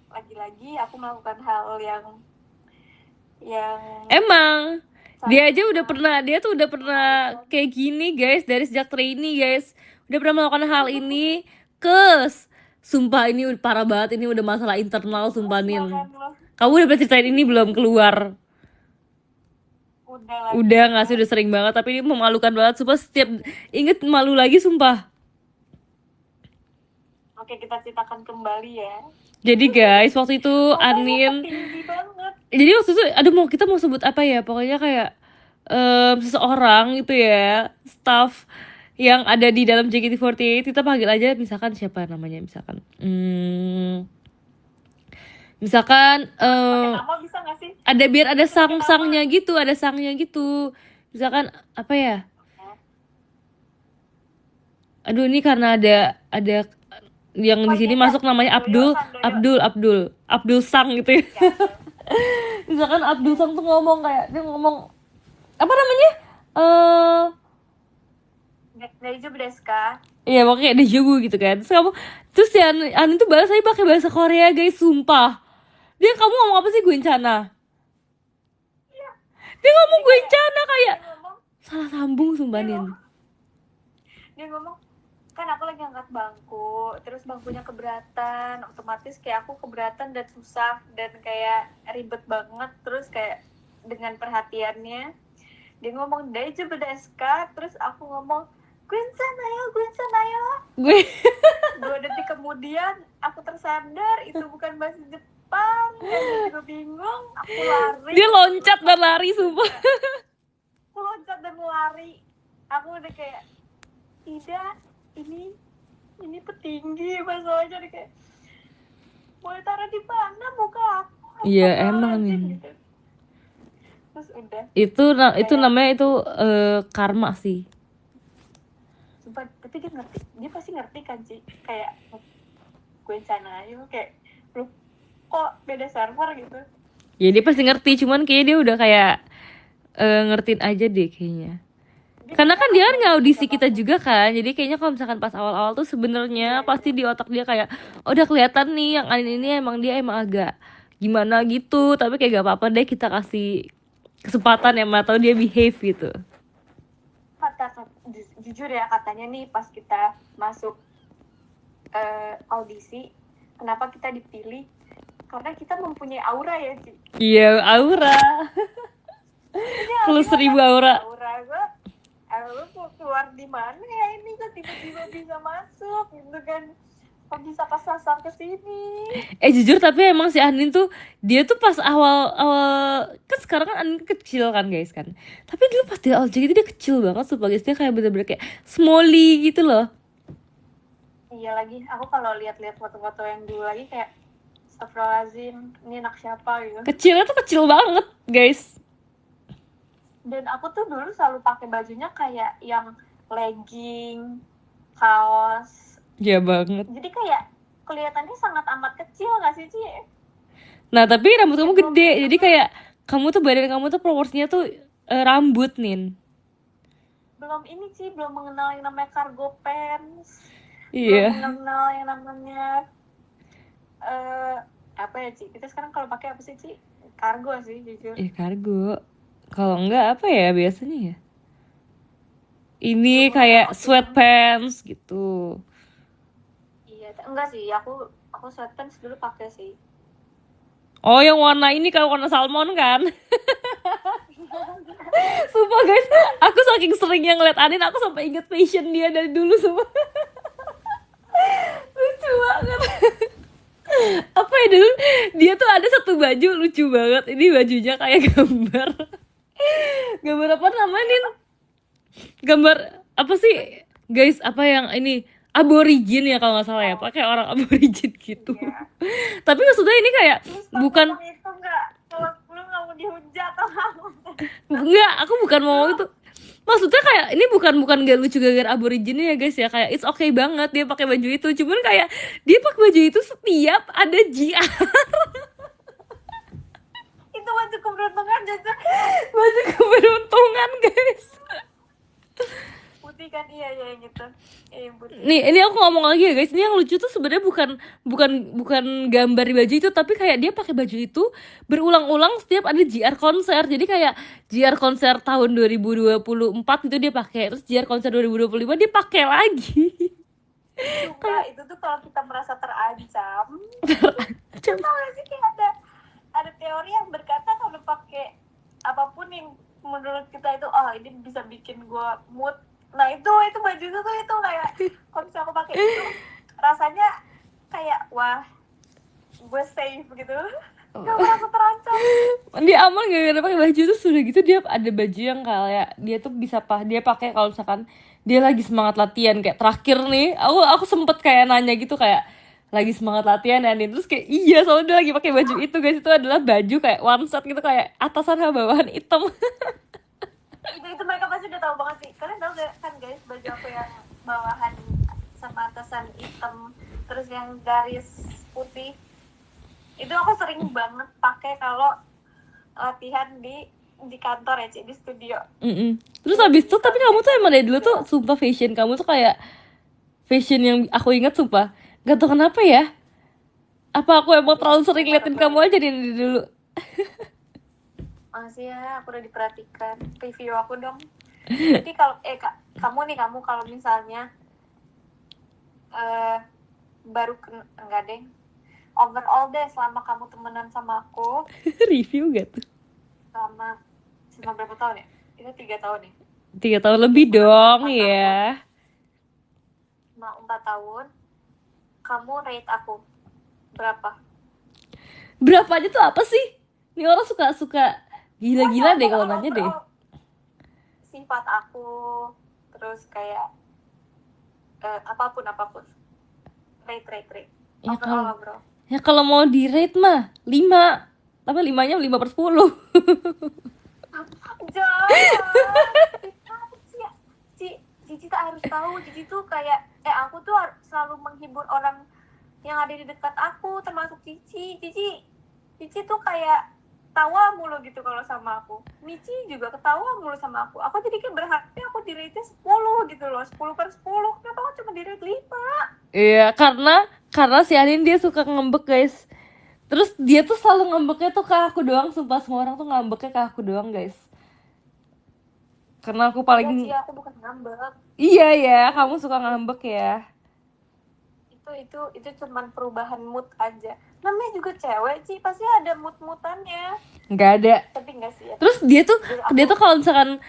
lagi-lagi aku melakukan hal yang emang dia aja udah pernah, dia tuh udah pernah kayak gini guys, dari sejak trainee guys, udah pernah melakukan hal ini. Sumpah ini parah banget, ini udah masalah internal sumpah Nin. Kamu udah pernah ceritain ini belum keluar? Udah nggak sih, udah sering banget, tapi ini memalukan banget sumpah, setiap inget malu lagi sumpah. Oke, kita ceritakan kembali ya. Jadi guys, waktu itu Anin, jadi waktu itu aduh kita mau sebut apa ya, pokoknya kayak seseorang gitu ya, staff yang ada di dalam JKT48, kita panggil aja misalkan siapa namanya, misalkan nama bisa gak sih? ada, biar ada sang-sangnya gitu, ada sangnya gitu, misalkan apa ya, aduh ini karena ada yang di sini masuk namanya Abdul Sang gitu ya. Misalkan Abdul Sang tuh ngomong kayak, dia ngomong apa namanya, Deju Deska. iya pokoknya kayak deja vu gitu kan. Terus si Anin tuh balas saya pakai bahasa Korea guys, sumpah. Dia, kamu ngomong apa sih, Guencana? Iya. Dia ngomong Guencana kayak salah sambung sumpah Nin. Dia ngomong, kan aku lagi angkat bangku, terus bangkunya keberatan, otomatis kayak aku keberatan dan susah dan kayak ribet banget. Terus kayak dengan perhatiannya dia ngomong Deju Deska, terus aku ngomong Gwensan ayo. 2 detik kemudian aku tersadar itu bukan bahasa Jepang. Dan juga bingung, aku lari. Dia loncat dan lari sumpah. Aku loncat dan lari. Aku udah kayak, tidak, ini petinggi masalahnya. Dia kayak, boleh taruh di mana muka aku? Iya emang nih gitu. Terus udah itu namanya itu karma sih. Sumpah, tapi dia ngerti, dia pasti ngerti kan Ci, kayak gue sana aja kayak lu kok beda server gitu Ya dia pasti ngerti, cuman kayaknya dia udah kayak ngertiin aja deh kayaknya. Karena kan dia kan nge-audisi kita juga kan, jadi kayaknya kalau misalkan pas awal-awal tuh sebenarnya pasti di otak dia kayak, oh, udah kelihatan nih yang Anin ini emang dia emang agak gimana gitu, tapi kayak gak apa-apa deh kita kasih kesempatan ya, atau dia behave gitu. Jujur ya, katanya nih pas kita masuk audisi, kenapa kita dipilih? Karena kita mempunyai aura ya Ci. Iya, aura. Plus 1000 aura. Lu keluar di mana ya ini, kok tiba-tiba bisa masuk gitu kan, kok bisa kesasar ke sini. Jujur tapi emang si Anin tuh, dia tuh pas awal kan, sekarang kan Anin kecil kan guys kan, tapi dulu pas dia LJ itu dia kecil banget sumpah guys, dia kayak bener-bener kayak Smolly gitu loh. Iya lagi, aku kalau lihat-lihat foto-foto yang dulu lagi kayak astagfirullahaladzim, ini anak siapa gitu. Kecilnya tuh kecil banget guys. Dan aku tuh dulu selalu pakai bajunya kayak yang legging, kaos. Iya banget. Jadi kayak kelihatannya sangat amat kecil nggak sih Ci? Nah tapi rambut kamu gede, jadi kayak kamu tuh, badan kamu tuh proporsinya tuh rambut Nin. Belum ini Ci, belum mengenal yang namanya cargo pants. Iya. Belum mengenal yang namanya apa ya Ci? Kita sekarang kalau pakai apa sih Ci? Cargo sih jujur. Cargo. Kalau enggak apa ya biasanya ya? Ini kayak sweatpants gitu. Enggak sih, aku sweatpants dulu pakai sih. Oh, yang warna ini kan, warna salmon kan? Sumpah guys, aku saking seringnya ngeliat Anin, aku sampai inget fashion dia dari dulu semua. Lucu banget. Apa ya dulu? Dia tuh ada satu baju lucu banget. Ini bajunya kayak gambar. Gambar apa namanya, Nin? Gambar apa sih? Guys, apa yang ini? Aborigin ya kalau nggak salah ya. Pakai orang aborigin gitu. Iya. Tapi maksudnya ini kayak Terus bukan, itu enggak, kalau lu nggak mau dihujat atau apa? enggak, aku bukan mau itu. Maksudnya kayak ini bukan gak lucu gara-gara aborigin ya guys ya, kayak it's okay banget dia pakai baju itu, cuman kayak dia pakai baju itu setiap ada JR. Itu baju keberuntungan jujur. Baju keberuntungan guys. Putih kan, iya yang gitu. Yang putih. Nih, ini aku ngomong lagi ya guys, ini yang lucu tuh sebenarnya bukan gambar di baju itu, tapi kayak dia pakai baju itu berulang-ulang setiap ada JR konser. Jadi kayak JR konser tahun 2024 itu dia pakai, terus JR konser 2025 dia pakai lagi. Juga itu tuh kalau kita merasa terancam. Terancam. Tahu gak sih kayak ada teori yang berkata kalau pakai apapun yang menurut kita itu ini bisa bikin gue mood. Nah itu baju itu tuh itu kayak kalau misalnya aku pakai itu rasanya kayak wah gue safe gitu. Gak merasa terancam. Dia aman gara-gara pakai baju itu. Sudah gitu dia ada baju yang kayak dia tuh bisa dia pakai kalau misalkan dia lagi semangat latihan. Kayak terakhir nih aku sempet kayak nanya gitu, kayak lagi semangat latihan ya nih, terus kayak iya soalnya dia lagi pakai baju itu guys. Itu adalah baju kayak one set gitu, kayak atasan sama bawahan hitam. itu mereka pasti udah tahu banget sih. Kalian tahu gak kan guys, baju aku yang bawahan sama atasan hitam terus yang garis putih itu aku sering banget pakai kalau latihan di kantor ya Ci, di studio. Terus habis itu tapi kamu tuh emang dari dulu tuh sumpah fashion kamu tuh kayak fashion yang aku ingat sumpah. Gak tau kenapa ya. Apa aku emang terlalu sering liatin kamu aja dari dulu. Makasih ya, aku udah diperhatikan. Review aku dong. Jadi kalau kamu kalau misalnya baru enggak deh. Overall deh selama kamu temenan sama aku. Review gak tuh? Selama berapa tahun ya? Itu 3 tahun ya? 3 tahun lebih dong ya. 4 tahun. Kamu rate aku berapa? Berapa aja tuh apa sih? Ini orang suka gila-gila deh kalau nanya deh. Sifat aku, terus kayak apapun. Rate. Ya kalau mau di rate mah 5. Tapi 5-nya 5/10. Jangan. Cici tak harus tahu. Cici tuh kayak aku tuh selalu menghibur orang yang ada di dekat aku, termasuk Cici. Cici tuh kayak tawa mulu gitu kalau sama aku. Michi juga ketawa mulu sama aku. Aku jadi kayak berhati aku di rate 10 gitu loh. 10/10. Kenapa aku cuma di rate 5? Iya, karena si Anin dia suka ngambek guys. Terus dia tuh selalu ngambeknya tuh ke aku doang. Sumpah semua orang tuh ngambeknya ke aku doang guys. Karena aku paling aku bukan ngambek. Iya ya, kamu suka ngambek ya. Itu cuman perubahan mood aja. Namanya juga cewek sih, pasti ada mood-moodannya. Nggak ada. Tapi nggak sih ya. Terus dia tuh kalau misalkan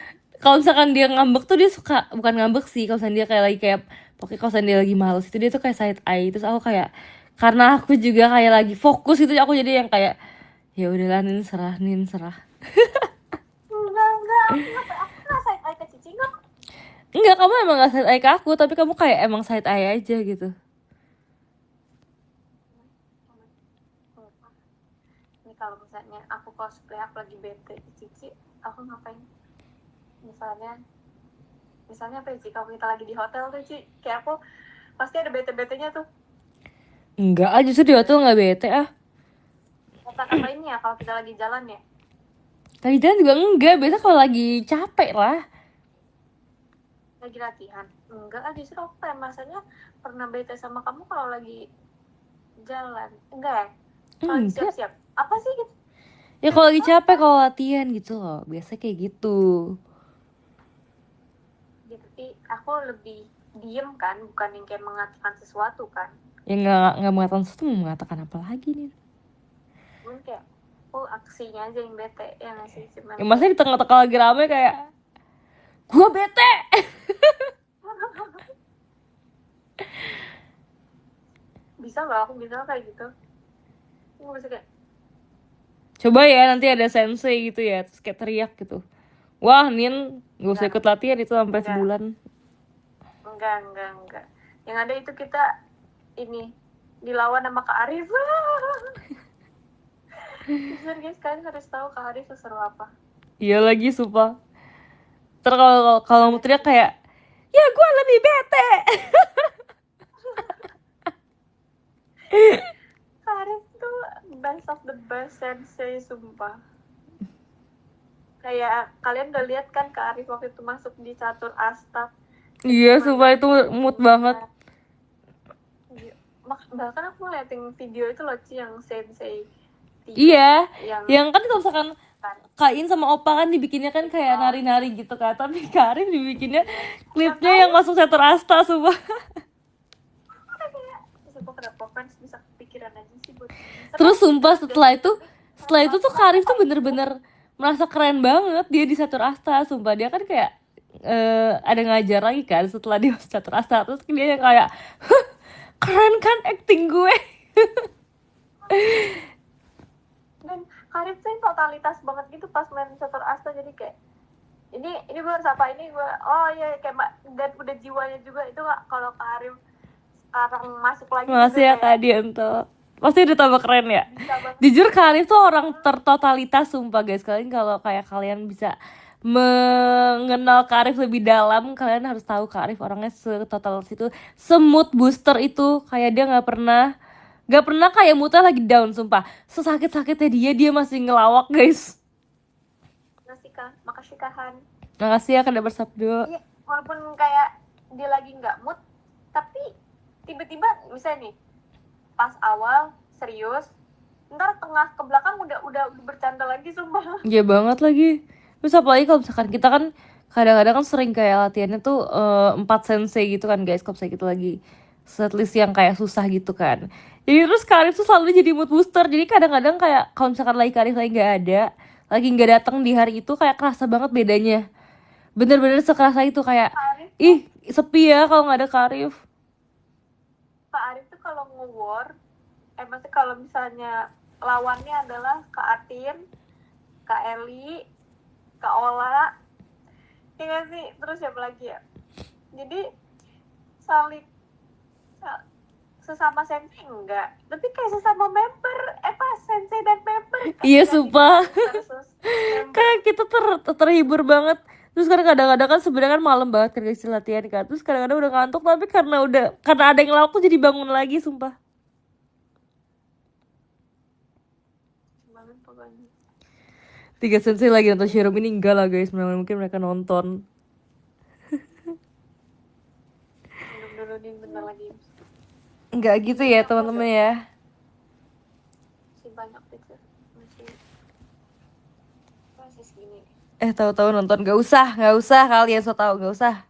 dia ngambek tuh dia suka, bukan ngambek sih, kalau misalkan dia kayak lagi kayak pokoknya kalau misalkan dia lagi males itu dia tuh kayak side eye. Terus aku kayak karena aku juga kayak lagi fokus itu, aku jadi yang kayak ya udahlah Nin serah. Enggak, aku nggak side eye ke Cici nggak. Enggak, kamu emang gak side eye ke aku, tapi kamu kayak emang side eye aja gitu. Ini kalau misalnya aku cosplay, aku lagi bete di Cici, aku ngapain? Misalnya apa ya Ci, kalau kita lagi di hotel tuh Ci, kayak aku pasti ada bete-betenya tuh. Enggak, justru di hotel gak bete ah. Apa ini ya kalau kita lagi jalan ya? Lagi jalan juga enggak, biasa kalau lagi capek lah. Lagi latihan? Enggak, justru aku kayak masanya pernah bete sama kamu kalau lagi jalan. Enggak ya? Kalau lagi siap-siap. Apa sih gitu? Ya kalau lagi capek, kalau latihan gitu loh. Biasa kayak gitu. Ya, tapi aku lebih diem kan, bukan yang kayak mengatakan sesuatu kan. Ya nggak mengatakan sesuatu, mau mengatakan apa lagi nih? Cuman kayak aksinya aja yang bete ya nggak sih, cuman Ya masa di tengah-tengah lagi rame kayak gua bete. bisa nggak aku bisa kayak gitu, aku bisa kayak Coba ya nanti ada sensei gitu ya, terus kayak teriak gitu. Wah, Nin, gak usah ikut latihan itu sampai enggak, sebulan. enggak, yang ada itu kita ini dilawan sama Kak Arif. Jujur guys, kalian harus tahu Kak Arif seseru apa. Iya lagi, sumpah. Terus kalau mau teriak kayak, ya gue lebih bete. Kak Arif tuh best of the best sensei, sumpah. Kayak kalian udah lihat kan Kak Arif waktu itu masuk di catur asta. Iya, sumpah itu mood banget. Bahkan aku ngeliatin video itu loh, Ci, yang sensei 3. Iya, yang kan kalau misalkan Kak In sama Opa kan dibikinnya kan kayak nari-nari gitu kan. Tapi Kak Arif dibikinnya klipnya yang masuk catur asta, sumpah. Terus aku kenapa fans bisa kepikiran aja sih buat ini. Terus sumpah setelah itu tuh Kak Arif tuh bener-bener merasa keren banget dia di catur asta, sumpah. Dia kan kayak ada ngajar lagi kan setelah dia masuk catur asta. Terus dia yang kayak keren kan acting gue. Dan Karif tuh yang totalitas banget gitu pas main catur asta, jadi kayak ini gue harus apa, ini gue kayak dan udah jiwanya juga itu. Nggak, kalau Karif sekarang masuk lagi Makasih ya Kak Dianto, pasti udah tambah keren ya. Jujur Kak Arif tuh orang tertotalitas, sumpah guys. Kalian kalau kayak kalian bisa mengenal Kak Arif lebih dalam, kalian harus tahu Kak Arif orangnya setotalitas itu, semut booster itu. Kayak dia nggak pernah kayak moodnya lagi down, sumpah. Sesakit-sakitnya dia masih ngelawak guys. Makasih Kahan. Makasih ya Kak Bersabdo. Iya, walaupun kayak dia lagi nggak mood, tapi tiba-tiba misalnya nih pas awal serius, ntar tengah ke belakang udah bercanda lagi, sumpah. Iya banget lagi. Terus apalagi kalau misalkan kita kan kadang-kadang kan sering kayak latihannya tuh 4 sensei gitu kan guys. Kalau misalnya kita lagi setlist yang kayak susah gitu kan. Jadi terus Karif tuh selalu jadi mood booster. Jadi kadang-kadang kayak kalau misalkan lagi Karif lagi nggak ada, lagi nggak datang di hari itu, kayak kerasa banget bedanya. Bener-bener sekerasa itu kayak, ih sepi ya kalau nggak ada Karif. Pak Arif tuh kalau nge-war, maksudnya kalau misalnya lawannya adalah Kak Atin, Kak Eli, Kak Ola, ya gak sih? Terus siapa lagi ya? Jadi saling sesama sensei enggak, tapi kayak sesama member, sensei dan member. Iya sumpah. Kayak kita terhibur banget. Terus kadang-kadang kan sebenarnya kan malam banget kan guys latihan kan. Terus kadang-kadang udah ngantuk, tapi karena ada yang lawak tuh jadi bangun lagi, sumpah. Banget pokoknya. 3 sensei lagi nonton Shirom ini enggak lah guys, mungkin mereka nonton. Dulu bentar lagi. Enggak gitu ya teman-teman ya. Masih banyak picture, masih segini. Tahu-tahu nonton, nggak usah kalian so tahu, nggak usah.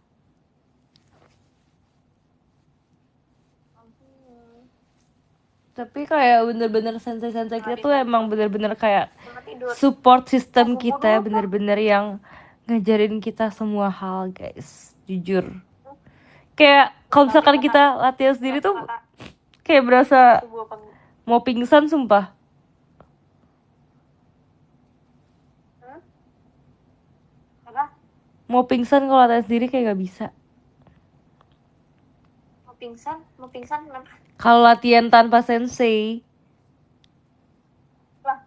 Tapi kayak bener-bener sensei-sensei kita tuh emang bener-bener kayak support system kita, bener-bener yang ngajarin kita semua hal guys, jujur. Kayak kalau misalkan kita latihan sendiri tuh kayak berasa mau pingsan, sumpah. Mau pingsan kalau latihan sendiri kayak gak bisa. Mau pingsan kenapa? Kalau latihan tanpa sensei. Lah,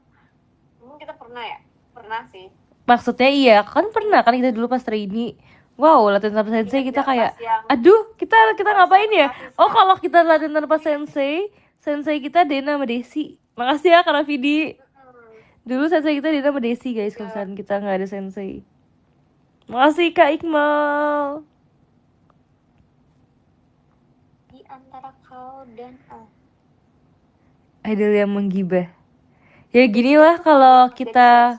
kita pernah sih. Maksudnya iya, kan pernah kan kita dulu pas trainee. Wow, latihan tanpa sensei kita kayak, aduh, kita ngapain ya? Oh, kalau kita latihan tanpa sensei kita Dena sama Desi. Makasih ya Kak Rafidi. Dulu sensei kita Dena sama Desi guys, kalau misalkan kita nggak ada sensei. Makasih Kak Iqmal. Di antara kau dan Idol yang menggibah. Ya ginilah kalau kita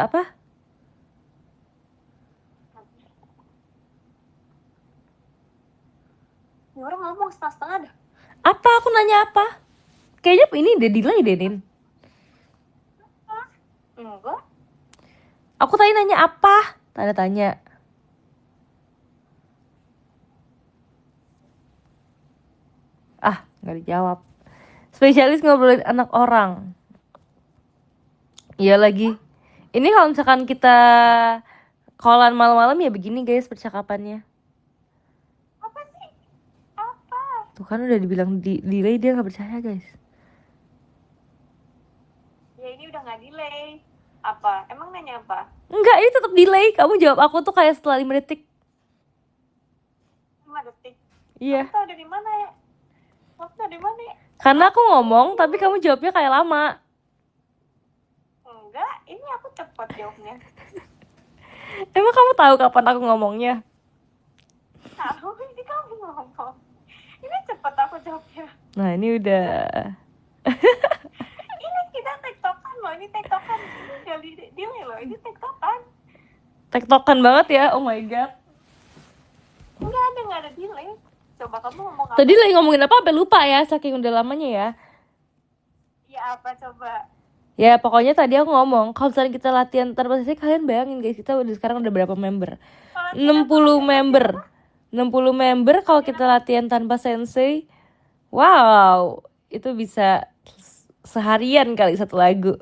apa? Ini orang ngomong setengah-setengah dah. Apa? Aku nanya apa? Kayaknya ini udah delay deh, Nin. Enggak. Aku tadi nanya apa? Tanda tanya. Ah, nggak dijawab. Spesialis ngobrolin anak orang. Iya lagi. Ini kalau misalkan kita callan malam-malam ya begini guys percakapannya. Apa sih? Apa? Tuh kan udah dibilang delay, dia nggak percaya guys. Ya ini udah nggak delay. Apa? Emang nanya apa? Enggak, ini tetap delay. Kamu jawab aku tuh kayak setelah 5 detik. 5 detik. Iya. Kamu tahu dari mana ya? Kamu tahu dari mana ya? Karena aku ngomong tapi kamu jawabnya kayak lama. Enggak, ini aku cepat jawabnya. Emang kamu tahu kapan aku ngomongnya? Tahu, ini kamu ngomong. Ini cepat aku jawabnya. Nah, ini udah. Ini kita tektokan loh, ini tektokan. Ini gak delay loh, ini tektokan. Tektokan banget ya, oh my god. Nggak ada delay. Coba kamu ngomong apa? Tadi lagi ngomongin apa sampai lupa ya, saking udah lamanya ya. Ya apa coba? Ya pokoknya tadi aku ngomong, kalau misalnya kita latihan tanpa sensei, kalian bayangin guys, kita udah sekarang udah berapa member? 60 member. 60 member kalau kita latihan tanpa sensei. Wow, itu bisa seharian kali satu lagu.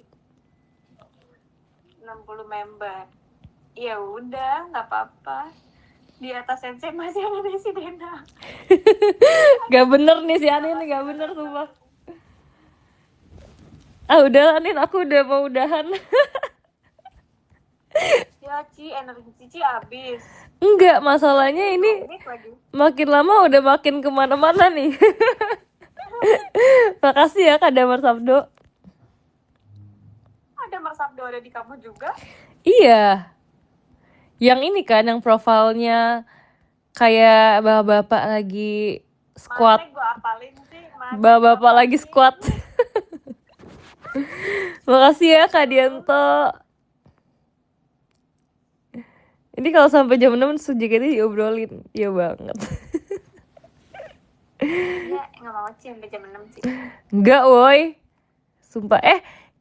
60 member. Ya udah, nggak apa-apa. Di atas sensei masih ada Desi Dena. Gak bener nih si Anin, gak bener sumpah. Ah udah Anin, aku udah mau udahan. Ya Ci, energi Cici habis. Enggak, masalahnya ini lagi. makin lama udah makin kemana-mana nih. Makasih ya Kak Damar Sabdo. Ada Mas Sabdo ada di kamu juga? Iya. Yang ini kan, yang profilnya kayak bapak-bapak lagi squat. Mana gua apalin sih? Bapak-bapak lagi squat. Makasih ya Kak Dianto. Ini kalau sampai jam 6 JKT diobrolin. Iya banget. Iya, nggak mau sih sampai jam 6 sih. Enggak woi. Sumpah.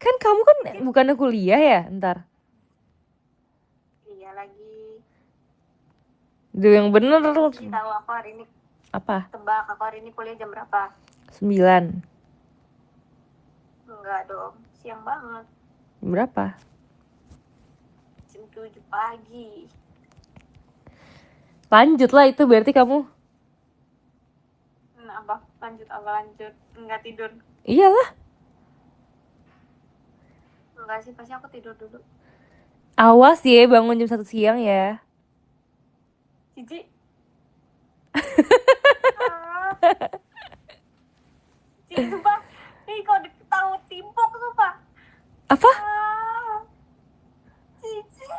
Kan kamu kan bukannya kuliah ya ntar? Iya lagi. Duh yang bener. Tahu aku hari ini. Apa? Tebak aku hari ini kuliah jam berapa? 9. Enggak dong, siang banget. Berapa? Jam 7 pagi. Lanjut lah itu berarti kamu. Nah, apa? Lanjut. Enggak tidur. Iyalah. Enggak sih, pasti aku tidur dulu. Awas ya bangun jam 1 siang ya. Cici. Cici, sumpah. Ih, kau tahu timpuk, sumpah. Apa? Cici.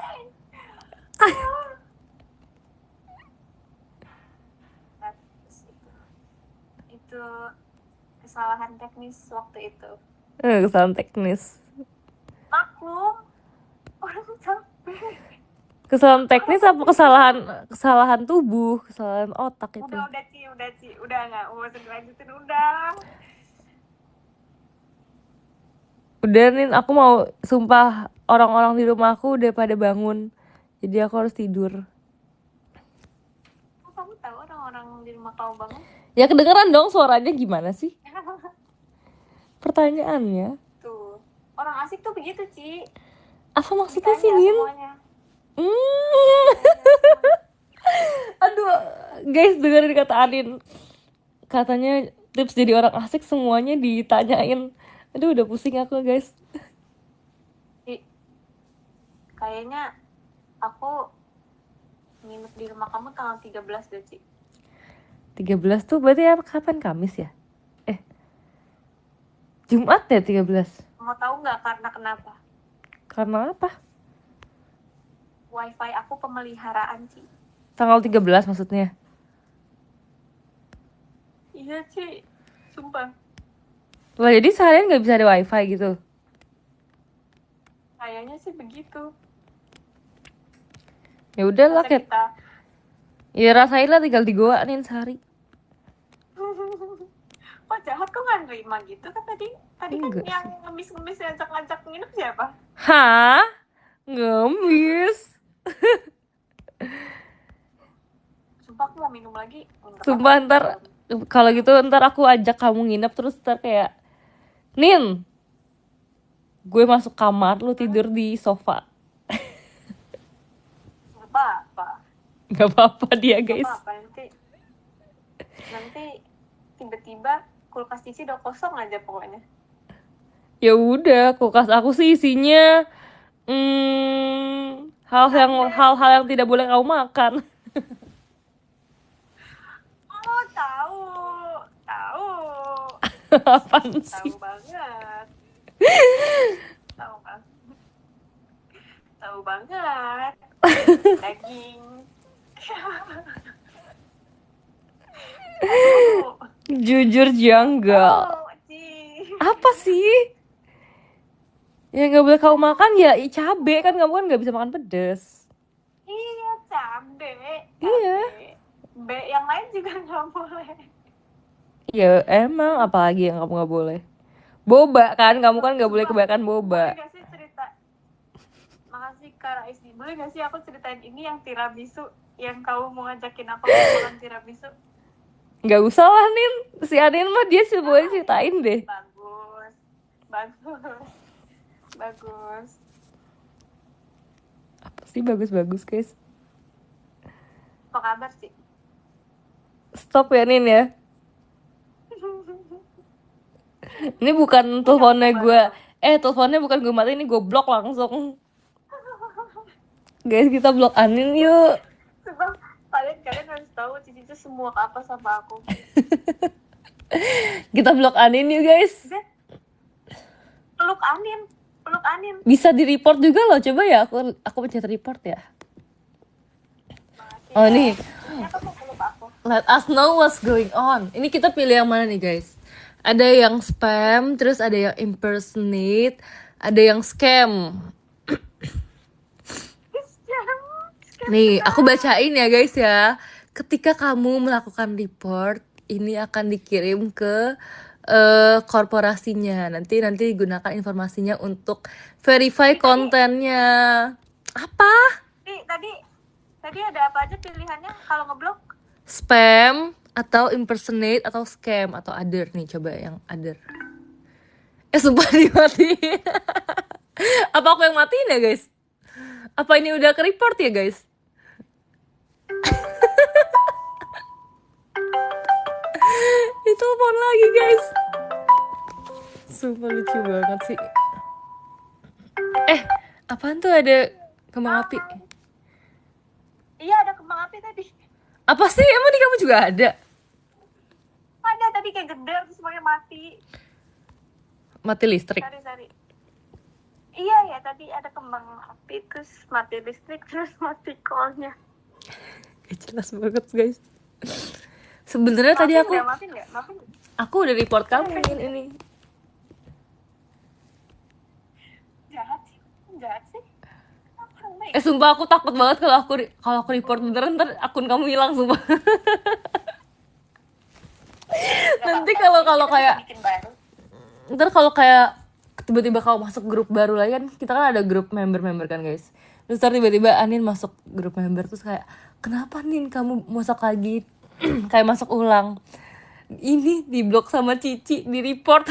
Itu kesalahan teknis waktu itu. Kesalahan teknis. Maklum. Orang capek. Kesalahan teknis apa kesalahan tubuh, kesalahan otak itu? Udah Ci, udah nggak mau dilanjutin, udah. Udah Nin, aku mau sumpah orang-orang di rumahku udah pada bangun, jadi aku harus tidur. Kamu tahu orang-orang di rumah kamu bangun? Ya kedengeran dong suaranya gimana sih? Pertanyaannya. Tuh, orang asik tuh begitu Ci. Apa maksudnya sih Nin? Aduh, guys dengerin kata Adin. Katanya tips jadi orang asik semuanya ditanyain. Aduh udah pusing aku guys. Kayaknya aku nginep di rumah kamu tanggal 13 deh Ci. 13 tuh berarti apa, kapan? Kamis ya? Jumat ya 13? Mau tahu nggak karena kenapa? Karena apa? Wifi aku pemeliharaan Ci. Tanggal 13 maksudnya? Iya Ci, sumpah. Lah jadi seharian gak bisa ada wifi gitu? Kayaknya sih begitu. Ya udahlah Masa Kat. Ya rasain lah tinggal di goa nih sehari. Kok jahat, kok nggak nerima gitu kan tadi kan Enggak yang sih. ngemis-ngemis ngajak-ngajak nginep siapa? Hah? Ngemis? Sumpah aku mau minum lagi, nggak apa-apa Sumpah sih ntar, kalau kalau gitu ntar aku ajak kamu nginep terus ntar kayak, Nin, gue masuk kamar, lu tidur di sofa. nggak apa-apa. Gak apa-apa dia Nggak guys. apa-apa, nanti tiba-tiba kulkas Cici udah kosong aja pokoknya. Ya udah, kulkas aku sih isinya hal-hal yang tidak boleh kamu makan. Oh, tahu, tahu, Apaan sih? tahu banget, tahu banget, tahu banget. Daging. Aduh. Jujur janggal. Oh, Ci. Apa sih? Yang gak boleh kamu makan ya cabe, kan kamu kan gak bisa makan pedes. Iya, cabe. Iya. B yang lain juga nggak boleh. Ya emang, apalagi yang kamu gak boleh? Boba kan, kamu kan gak boleh kebanyakan boba. Boleh gak sih cerita? Makasih Kak Raisni. Boleh gak sih aku ceritain ini yang tiramisu, yang kamu mau ngajakin aku makan tiramisu? Gak usah lah Nin, si Anin mah dia sih boleh ceritain deh. Bagus, bagus, bagus. Apa sih bagus-bagus guys? Apa kabar sih? Stop ya Nin ya. Ini bukan teleponnya gue. Teleponnya bukan gue matiin, ini gue blok langsung. Guys, kita blok Anin yuk. Coba kalian harus tahu Cici itu semua apa sama aku. Kita blok Anin yuk guys. Peluk Anin. Bisa di report juga loh, coba ya aku pencet report ya. Makasih Oh ya. nih, Ternyata mau peluk aku. let us know what's going on. Ini kita pilih yang mana nih guys? Ada yang spam, terus ada yang impersonate, ada yang scam. Nih, aku bacain ya guys ya. Ketika kamu melakukan report, ini akan dikirim ke korporasinya. Nanti digunakan informasinya untuk verify kontennya. Apa? Tadi ada apa aja pilihannya kalau ngeblok? Spam atau impersonate atau scam atau other nih, coba yang other. Sumpah dimatiin. Apa aku yang matiin ya guys? Apa ini udah ke report ya guys? Ditelepon lagi guys. Sumpah lucu banget sih. Apaan tuh ada kembang api? Iya, ada kembang api tadi. Apa sih? Emang di kamu juga ada? Ada tadi kayak geder terus semuanya mati. Mati listrik. Sorry. Iya ya, tadi ada kembang api terus mati listrik terus mati call-nya. Jelas banget guys. Sebenarnya tadi aku Maafin nggak? aku udah report kamu ini. Jahat sih. Sumpah aku takut banget kalau aku report beneran ntar akun kamu hilang sumpah. Nanti kalau kayak ntar kalau kayak tiba-tiba kamu masuk grup baru lagi kan, kita kan ada grup member kan guys. Terus ntar tiba-tiba Anin masuk grup member terus kayak, kenapa Nin kamu masuk lagi? Kayak masuk ulang. Ini diblok sama Cici, di report.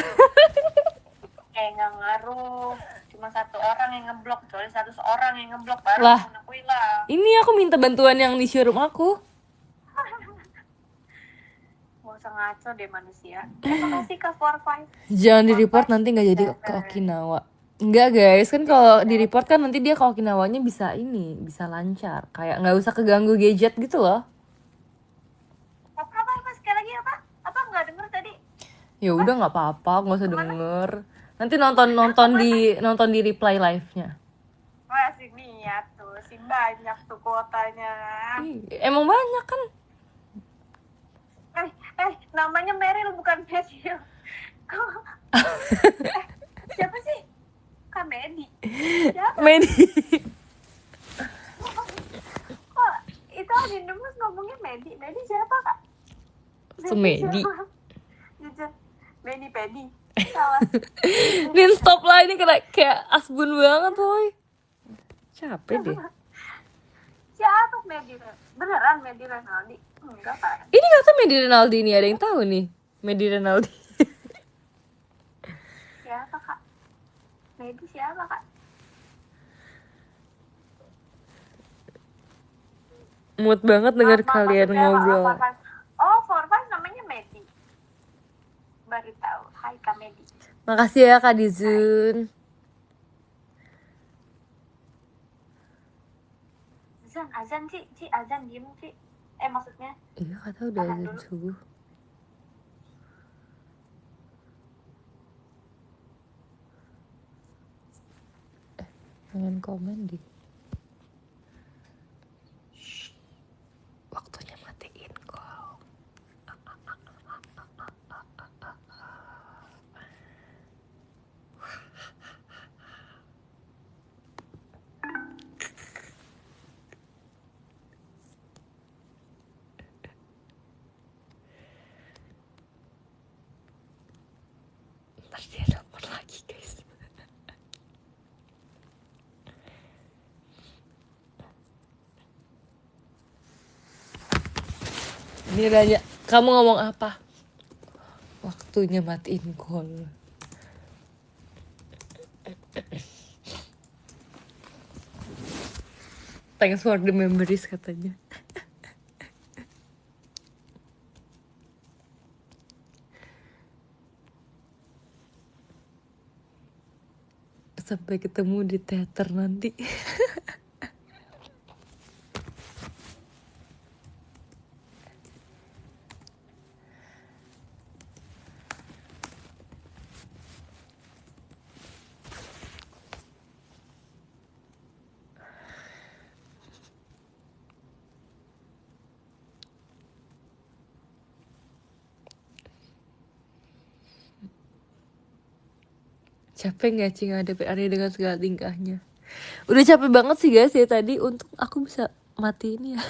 Nggak ngaruh, cuma satu orang yang ngeblok, kecuali 100 orang yang ngeblok baru Lah. aku hilang. Ini aku minta bantuan yang di showroom aku. Gak usah ngaco deh manusia. Terima kasih Kak 45. Jangan di report, nanti nggak jadi ke Okinawa. Enggak guys, kan kalau di report kan nanti dia ke Okinawanya bisa lancar. Kayak nggak usah keganggu gadget gitu loh. Apa sekali lagi apa nggak denger tadi? Ya udah nggak apa-apa, nggak usah denger. Nanti nonton di reply live-nya. Masih niat tuh, si banyak tuh kuotanya. Emang banyak kan? Namanya Meryl bukan Meryl. Siapa sih? Kak Medi. Siapa? Medi. Kok itu Adin Demus ngomongnya Medi? Medi siapa Kak? Semedi. Jujur, Benny Pedi. Salah. Nin stop lah, ini kayak asbun banget boy. Capek deh. Siapa beneran Medi Renaldi? Enggak kan? Ini kata Medi Renaldi nih, ada yang tahu nih Medi Renaldi. Siapa kak? Medi siapa kak? Mood banget denger kalian ngobrol. Oh, Forvan namanya Medi. Baru tahu. Hai Kak Medi. Makasih ya Kak Dizun. Azan Ci, azan diem Ci. Maksudnya Iya kata udah azan subuh. Pengen komen deh. Waktunya matiin call. Ntar dia telepon lagi guys. Ini nanya, kamu ngomong apa? Waktunya matiin call. Thanks for the memories katanya. Sampai ketemu di teater nanti. Capek gak sih ngadepin Arya dengan segala tingkahnya? Udah capek banget sih guys ya tadi. Untuk aku bisa mati ini ya.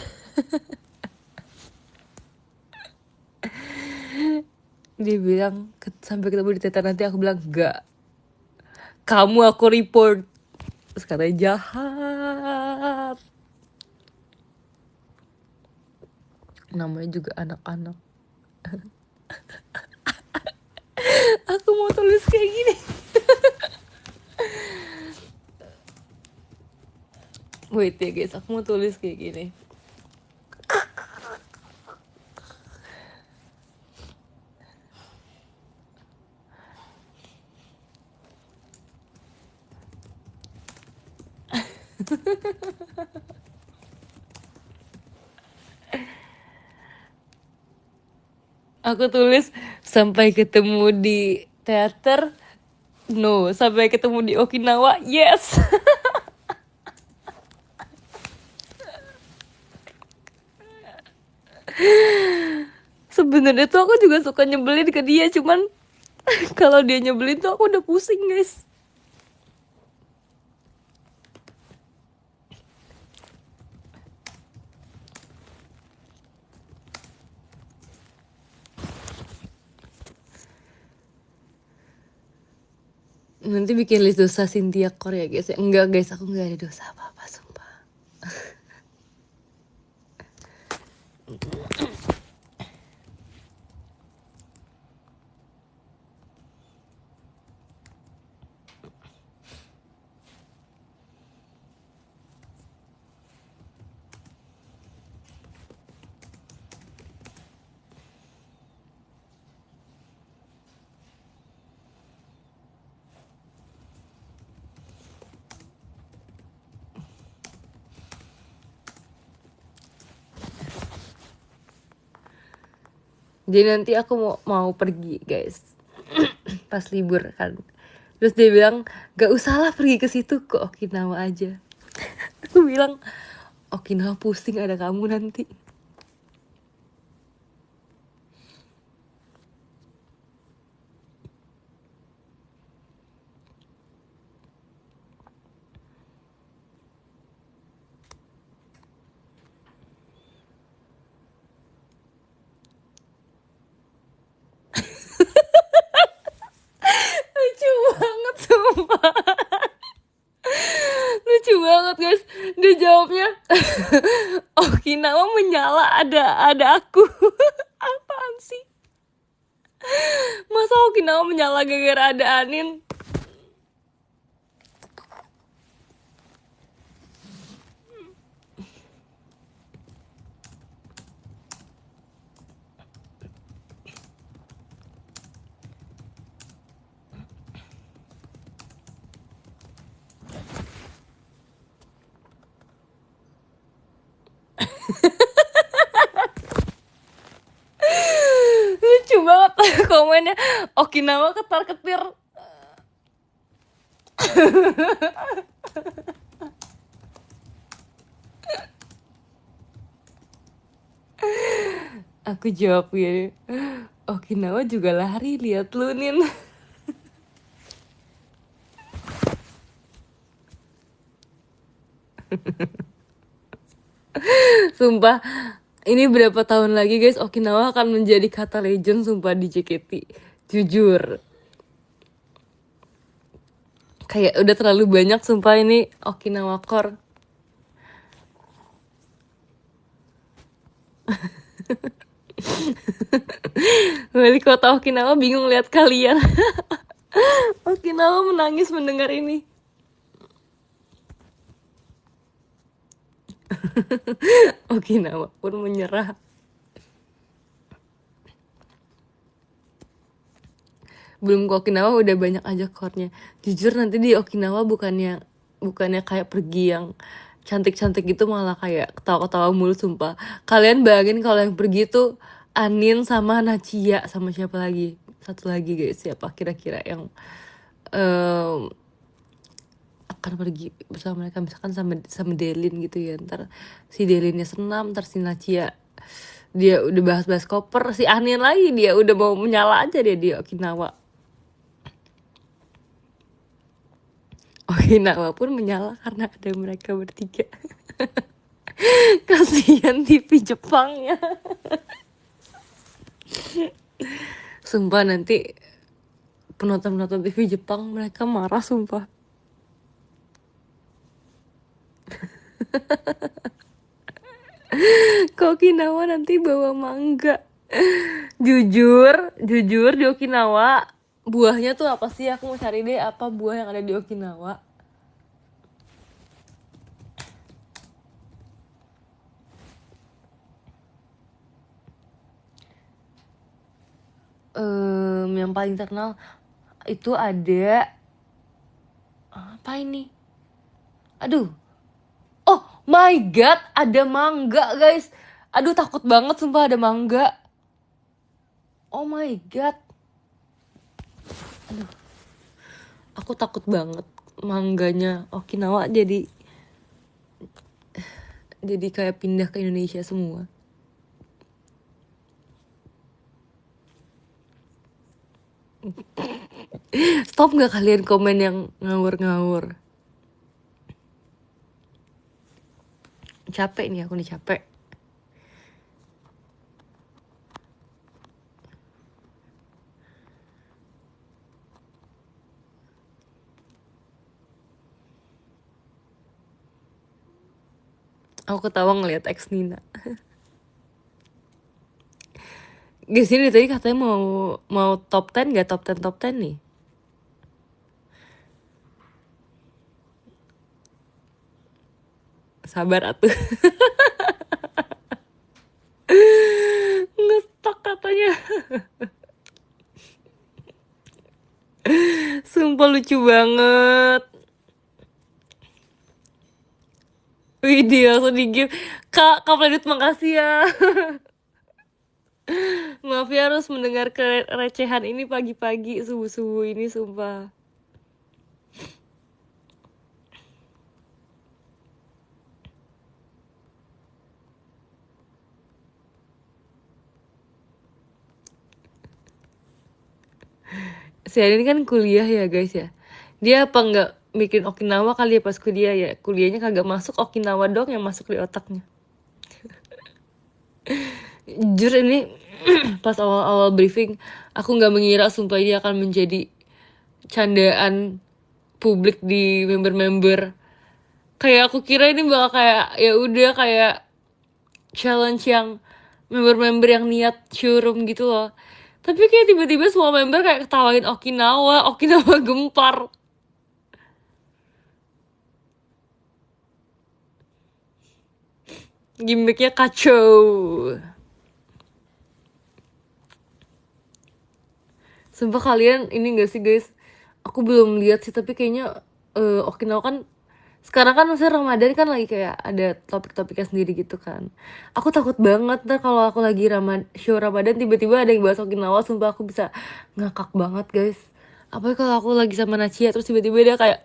Dia bilang sampai ketemu di teater nanti. Aku bilang enggak, kamu aku report. Terus katanya jahat. Namanya juga anak-anak. Aku mau tulis kayak gini. Wait ya guys, aku mau tulis kayak gini. Aku tulis sampai ketemu di teater. No, sampai ketemu di Okinawa. Yes. Sebenarnya tuh aku juga suka nyebelin ke dia, cuman kalau dia nyebelin tuh aku udah pusing guys. Nanti bikin list dosa Cynthia Core ya guys. Enggak guys, aku nggak ada dosa apa-apa sumpah. Jadi nanti aku mau pergi guys. Pas libur kan. Terus dia bilang gak usah lah pergi ke situ, ke Okinawa aja. Aku bilang Okinawa pusing ada kamu nanti. banget guys. Dia jawabnya Okinawa menyala, ada aku. Apaan sih? Masa Okinawa menyala gara-gara ada Anin? Lucu banget komennya. Okinawa ketar-ketir. Aku jawab ya, Okinawa juga lari, lihat lu Nin. Sumpah, ini berapa tahun lagi guys Okinawa akan menjadi kata legend sumpah di JKT. Jujur. Kayak udah terlalu banyak sumpah ini Okinawa core. Wali kota Okinawa bingung lihat kalian. Okinawa menangis mendengar ini. Okinawa pun menyerah. Belum ke Okinawa udah banyak aja core-nya. Jujur nanti di Okinawa bukannya kayak pergi yang cantik-cantik gitu, malah kayak ketawa-ketawa mulu sumpah. Kalian bayangin kalau yang pergi tuh Anin sama Nachia sama siapa lagi? Satu lagi guys, siapa kira-kira yang akan pergi bersama mereka, misalkan sama Delin gitu ya. Ntar si Delinnya senam, ntar si Nachia dia udah bahas-bahas koper, si Anin lagi dia udah mau menyala aja dia di Okinawa. Okinawa pun menyala karena ada mereka bertiga. Kasihan TV Jepangnya. Sumpah nanti penonton-penonton TV Jepang mereka marah sumpah. Ke Okinawa nanti bawa mangga. Jujur di Okinawa buahnya tuh apa sih? Aku mau cari deh apa buah yang ada di Okinawa. Yang paling terkenal itu ada apa ini? Aduh. Oh my god, ada mangga guys. Aduh takut banget sumpah ada mangga. Oh my god. Aduh. Aku takut banget mangganya Okinawa jadi kayak pindah ke Indonesia semua. Stop gak kalian komen yang ngawur-ngawur? Capek nih aku nih, capek. Aku ketawa ngeliat ex Nina. Guys ini tadi katanya mau top 10 gak? Top 10 nih. Sabar atuh. Ngestak katanya. Sumpah lucu banget. Video langsung di give. Kak Pledut makasih ya. Maaf ya harus mendengar kerecehan ini pagi-pagi subuh-subuh ini sumpah. Si Arin kan kuliah ya guys ya. Dia apa nggak bikin Okinawa kali ya pas kuliah ya. Kuliahnya kagak masuk, Okinawa dong yang masuk di otaknya. Jujur ini pas awal-awal briefing aku nggak mengira sumpah ini akan menjadi candaan publik di member-member Kayak aku kira ini bakal kayak ya udah kayak challenge yang member-member yang niat showroom gitu loh. Tapi kayak tiba-tiba semua member kayak ketawain Okinawa, Okinawa gempar. Gimmicknya kacau. Sumpah kalian ini gak sih guys? Aku belum lihat sih tapi kayaknya Okinawa kan sekarang kan masa Ramadan kan lagi kayak ada topik-topiknya sendiri gitu kan. Aku takut banget ntar kalau aku lagi show Ramadan tiba-tiba ada yang bahas Okinawa, sumpah aku bisa ngakak banget guys. Apalagi kalau aku lagi sama Nachia terus tiba-tiba dia kayak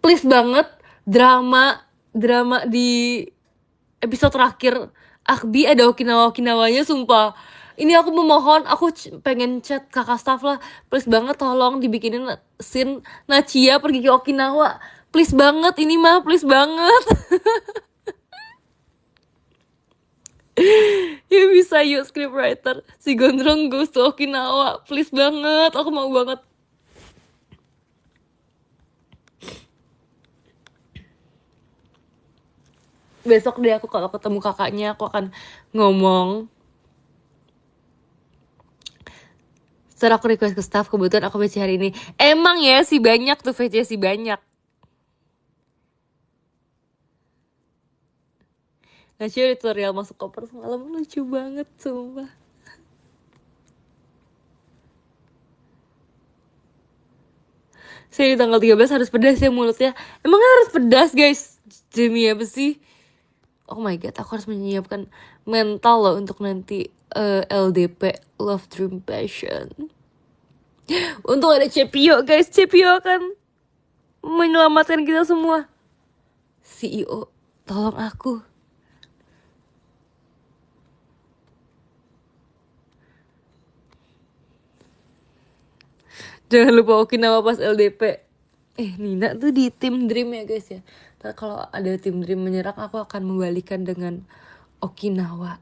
please banget drama drama di episode terakhir Akbi ada Okinawanya sumpah. Ini aku memohon, aku pengen chat kakak staff lah, please banget tolong dibikinin scene Nachia pergi ke Okinawa. Please banget ini mah, please banget. Ya bisa yuk scriptwriter. Si Gondrong goes to Okinawa. Please banget, aku mau banget. Besok deh aku kalau ketemu kakaknya aku akan ngomong. Setelah aku request ke staff, kebetulan aku VC hari ini. Emang ya si banyak tuh VC si banyak. Ngasih tutorial masuk koper semalam lucu banget sumpah. Saya di tanggal 13 harus pedas ya mulutnya. Emang harus pedas guys? Demi apa sih? Oh my god, aku harus menyiapkan mental loh untuk nanti LDP, Love Dream Passion. Untung ada Cepio guys, Cepio akan menyelamatkan kita semua. CEO, tolong aku. Jangan lupa Okinawa pas LDP. Nina tuh di tim Dream ya guys ya. Ntar kalau ada tim Dream menyerang aku akan membalikan dengan Okinawa.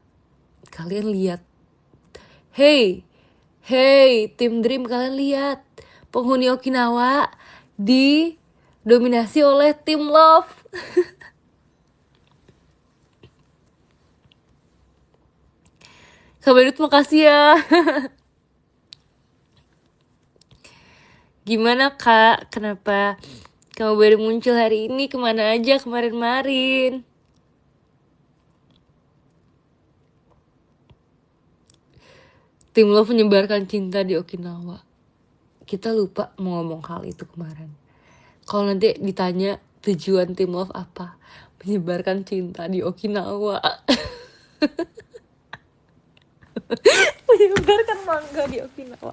Kalian lihat. Hey tim Dream kalian lihat. Penghuni Okinawa didominasi oleh tim Love. Kak Badut makasih ya. Gimana kak? Kenapa kamu baru muncul hari ini? Kemana aja kemarin-marin? Tim Love menyebarkan cinta di Okinawa. Kita lupa mau ngomong hal itu kemarin. Kalau nanti ditanya tujuan Tim Love apa? Menyebarkan cinta di Okinawa. Menyebarkan mangga di Okinawa.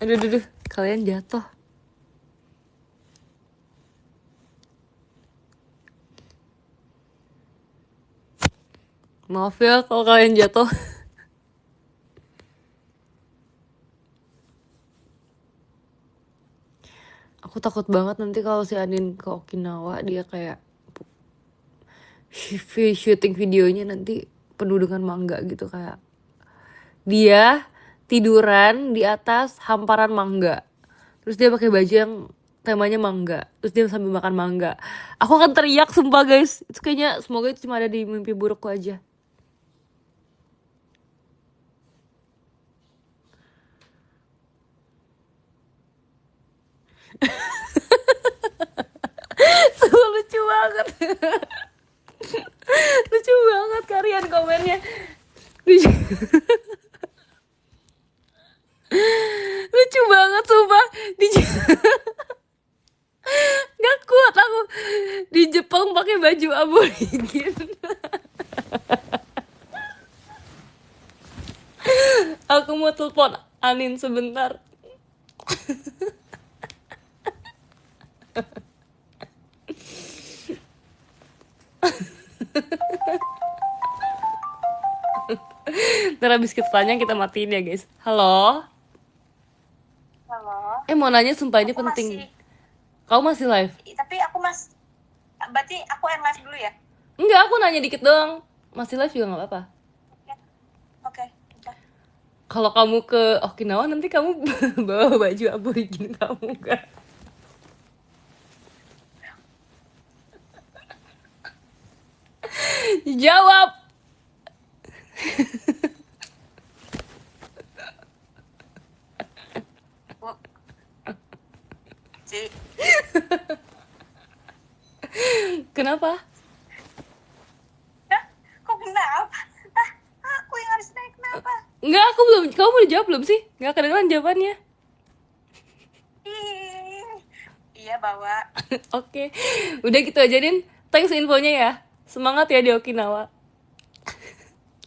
Aduh, kalian jatuh. Maaf ya kalau kalian jatuh. Aku takut banget nanti kalau si Anin ke Okinawa dia kayak shooting videonya nanti penuh dengan mangga gitu, kayak dia tiduran di atas hamparan mangga. Terus dia pakai baju yang temanya mangga. Terus dia sambil makan mangga. Aku akan teriak sumpah guys. Itu kayaknya semoga itu cuma ada di mimpi burukku aja. Lucu banget. Lucu banget kalian komennya. Lucu banget sumpah. Gak kuat aku di Jepang pakai baju aborigin. Aku mau telepon Anin sebentar. Ntar abis kita tanya kita matiin ya guys. Halo. Halo. Mau nanya sumpah ini Aku penting. masih Kau masih live? Tapi aku berarti aku yang live dulu ya? Enggak, aku nanya dikit doang. Masih live juga nggak apa-apa. Oke. Bentar. Kalau kamu ke Okinawa nanti kamu bawa baju aborigin kamu kan? Jawab. Bu. Ci. Kenapa? Hah? Kok kenapa? Aku yang harus naik kenapa? Enggak, aku belum. Kamu udah jawab belum sih? Enggak kedengeran jawabannya. Iya bawa. Oke, udah gitu aja Din. Thanks infonya ya. Semangat ya di Okinawa.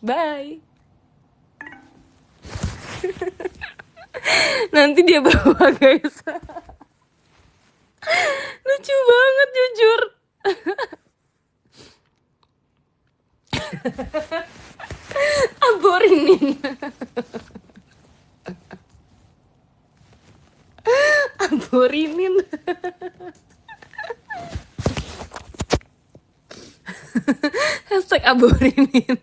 Bye. Nanti dia bawa guys. Lucu banget jujur. Aborinin. Aborinin. Hashtag aborinin.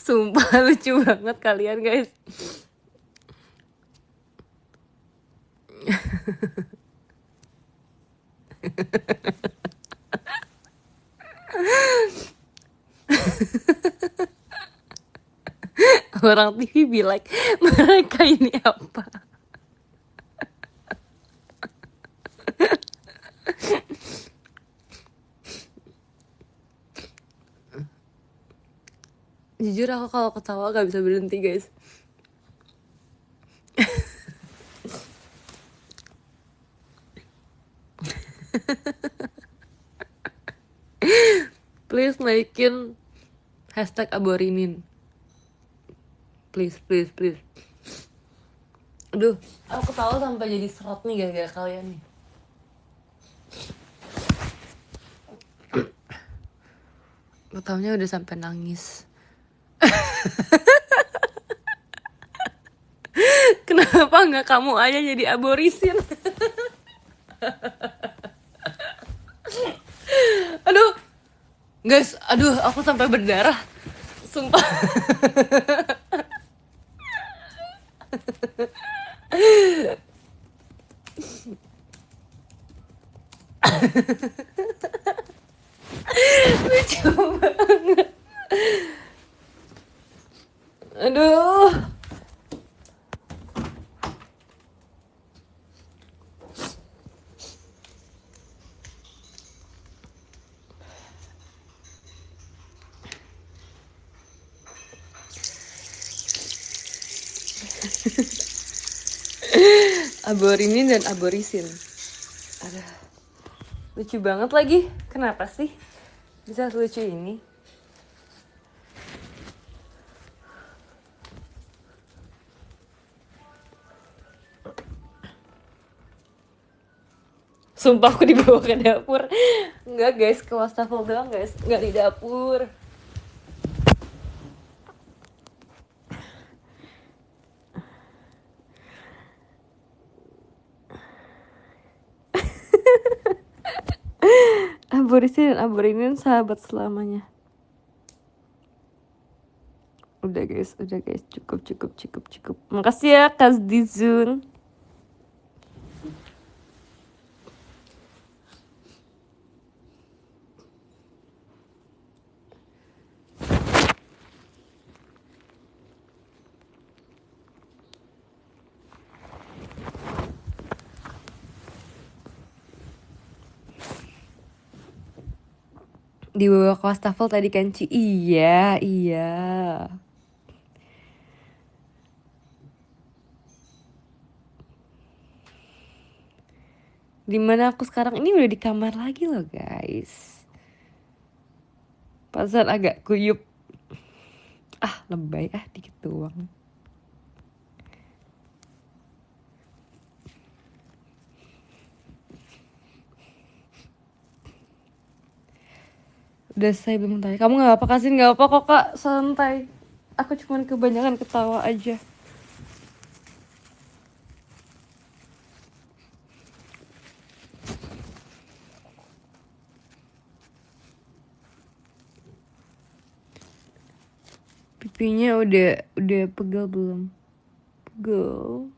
Sumpah lucu banget kalian guys. Orang TV be like, mereka ini apa? Jujur aku kalau ketawa gak bisa berhenti guys. Please naikin hashtag aborinin. Please, please, please. Aduh, aku ketawa sampai jadi serot nih gara-gara kalian nih. Ketawanya udah sampai nangis. Kenapa nggak kamu aja jadi aborisin? Aduh, guys, aduh, aku sampai berdarah, sumpah. Lucu banget. Aduh. Aborinin dan aborisin. Aduh. Lucu banget lagi. Kenapa sih bisa lucu ini? Sumpah aku dibawa ke dapur. Enggak guys, ke wastafel doang guys. Enggak di dapur. Aborisin dan aborinin sahabat selamanya. Udah guys, cukup. Makasih ya Kaz Dizun. Dibawa ke wastafel tadi kan Ci. Iya. Dimana aku sekarang ini udah di kamar lagi loh guys. Pasal agak kuyup. Lebay dikit doang. Udah selesai belum tanya? Kamu gak apa-apa kasih, gak apa kok kak, santai. Aku cuma kebanyakan ketawa aja. Kopinya udah pegel belum? Pegel.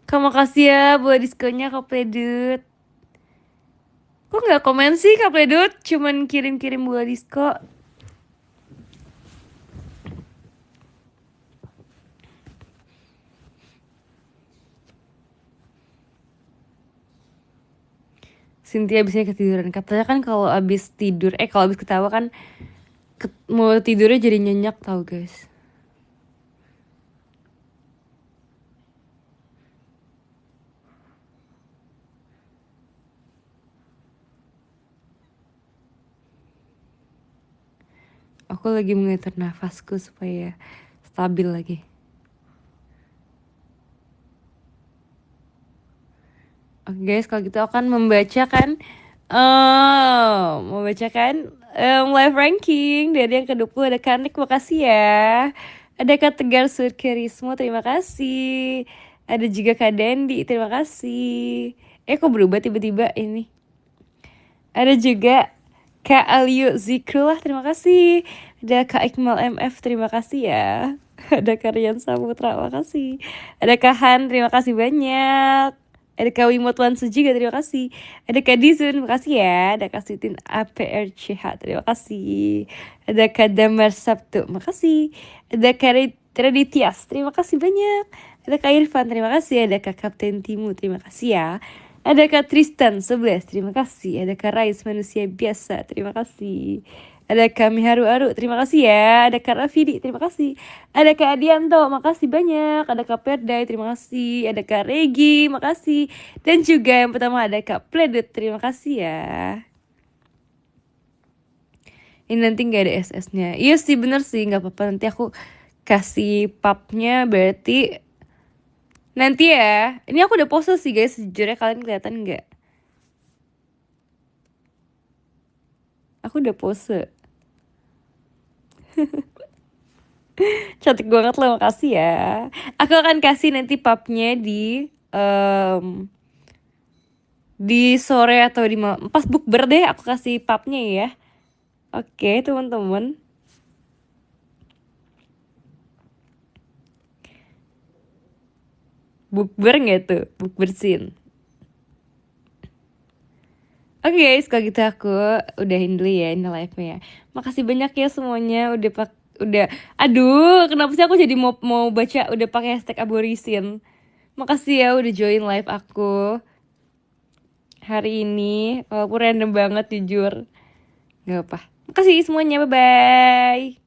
Kak, makasih ya buat diskonnya Kak Pledut. Kok nggak komen sih Kak Pledut? Cuman kirim-kirim buat disko. Cynthia biasanya ketiduran. Katanya kan kalau abis tidur, kalau abis ketawa kan mau tidurnya jadi nyenyak tau guys. Aku lagi mengatur nafasku supaya stabil lagi. Oke guys, kalau gitu akan membacakan live ranking dari yang ke-20. Ada Karnik, makasih ya. Ada Kak Tegar Surkerismo, terima kasih. Ada juga Kak Dendi, terima kasih. Kok berubah tiba-tiba ini? Ada juga Kak Aliu Zikrullah, terima kasih. Ada Kak Iqmal MF, terima kasih ya. Ada Kak Rian Saputra, makasih. Ada Kak Han, terima kasih banyak. Ada Kak Wimot Wansu juga, terima kasih. Ada Kak Dizun, makasih ya. Ada Kak Sitin APRCH, terima kasih. Ada Kak Damar Sabtu, makasih. Ada Kak Raditias, terima kasih banyak. Ada Kak Irfan, terima kasih. Ada Kak Kapten Timu, terima kasih ya. Ada Kak Tristan 11, terima kasih. Ada Kak Rais manusia biasa, terima kasih. Ada Kak Miharu Aru, terima kasih ya. Ada Kak Rafidi, terima kasih. Ada Kak Adianto, makasih banyak. Ada Kak Perdai, terima kasih. Ada Kak Regi, makasih. Dan juga yang pertama ada Kak Pledut, terima kasih ya. Ini nanti gak ada SS-nya. Iya sih, bener sih, gak apa-apa. Nanti aku kasih pubnya berarti nanti ya. Ini aku udah pose sih guys, sejujurnya kalian kelihatan gak? Aku udah pose. Cantik banget loh, makasih ya. Aku akan kasih nanti pubnya di sore atau di malam. Pas bukber deh aku kasih pubnya ya. Oke teman-teman. Bukber gak tuh? Bukber scene. Oke guys, kalau gitu aku udahin dulu ya ini live-nya ya. Makasih banyak ya semuanya udah aduh, kenapa sih aku jadi mau baca udah pakai hashtag aborisin. Makasih ya udah join live aku hari ini, walaupun random banget jujur. Gak apa. Makasih semuanya, bye-bye.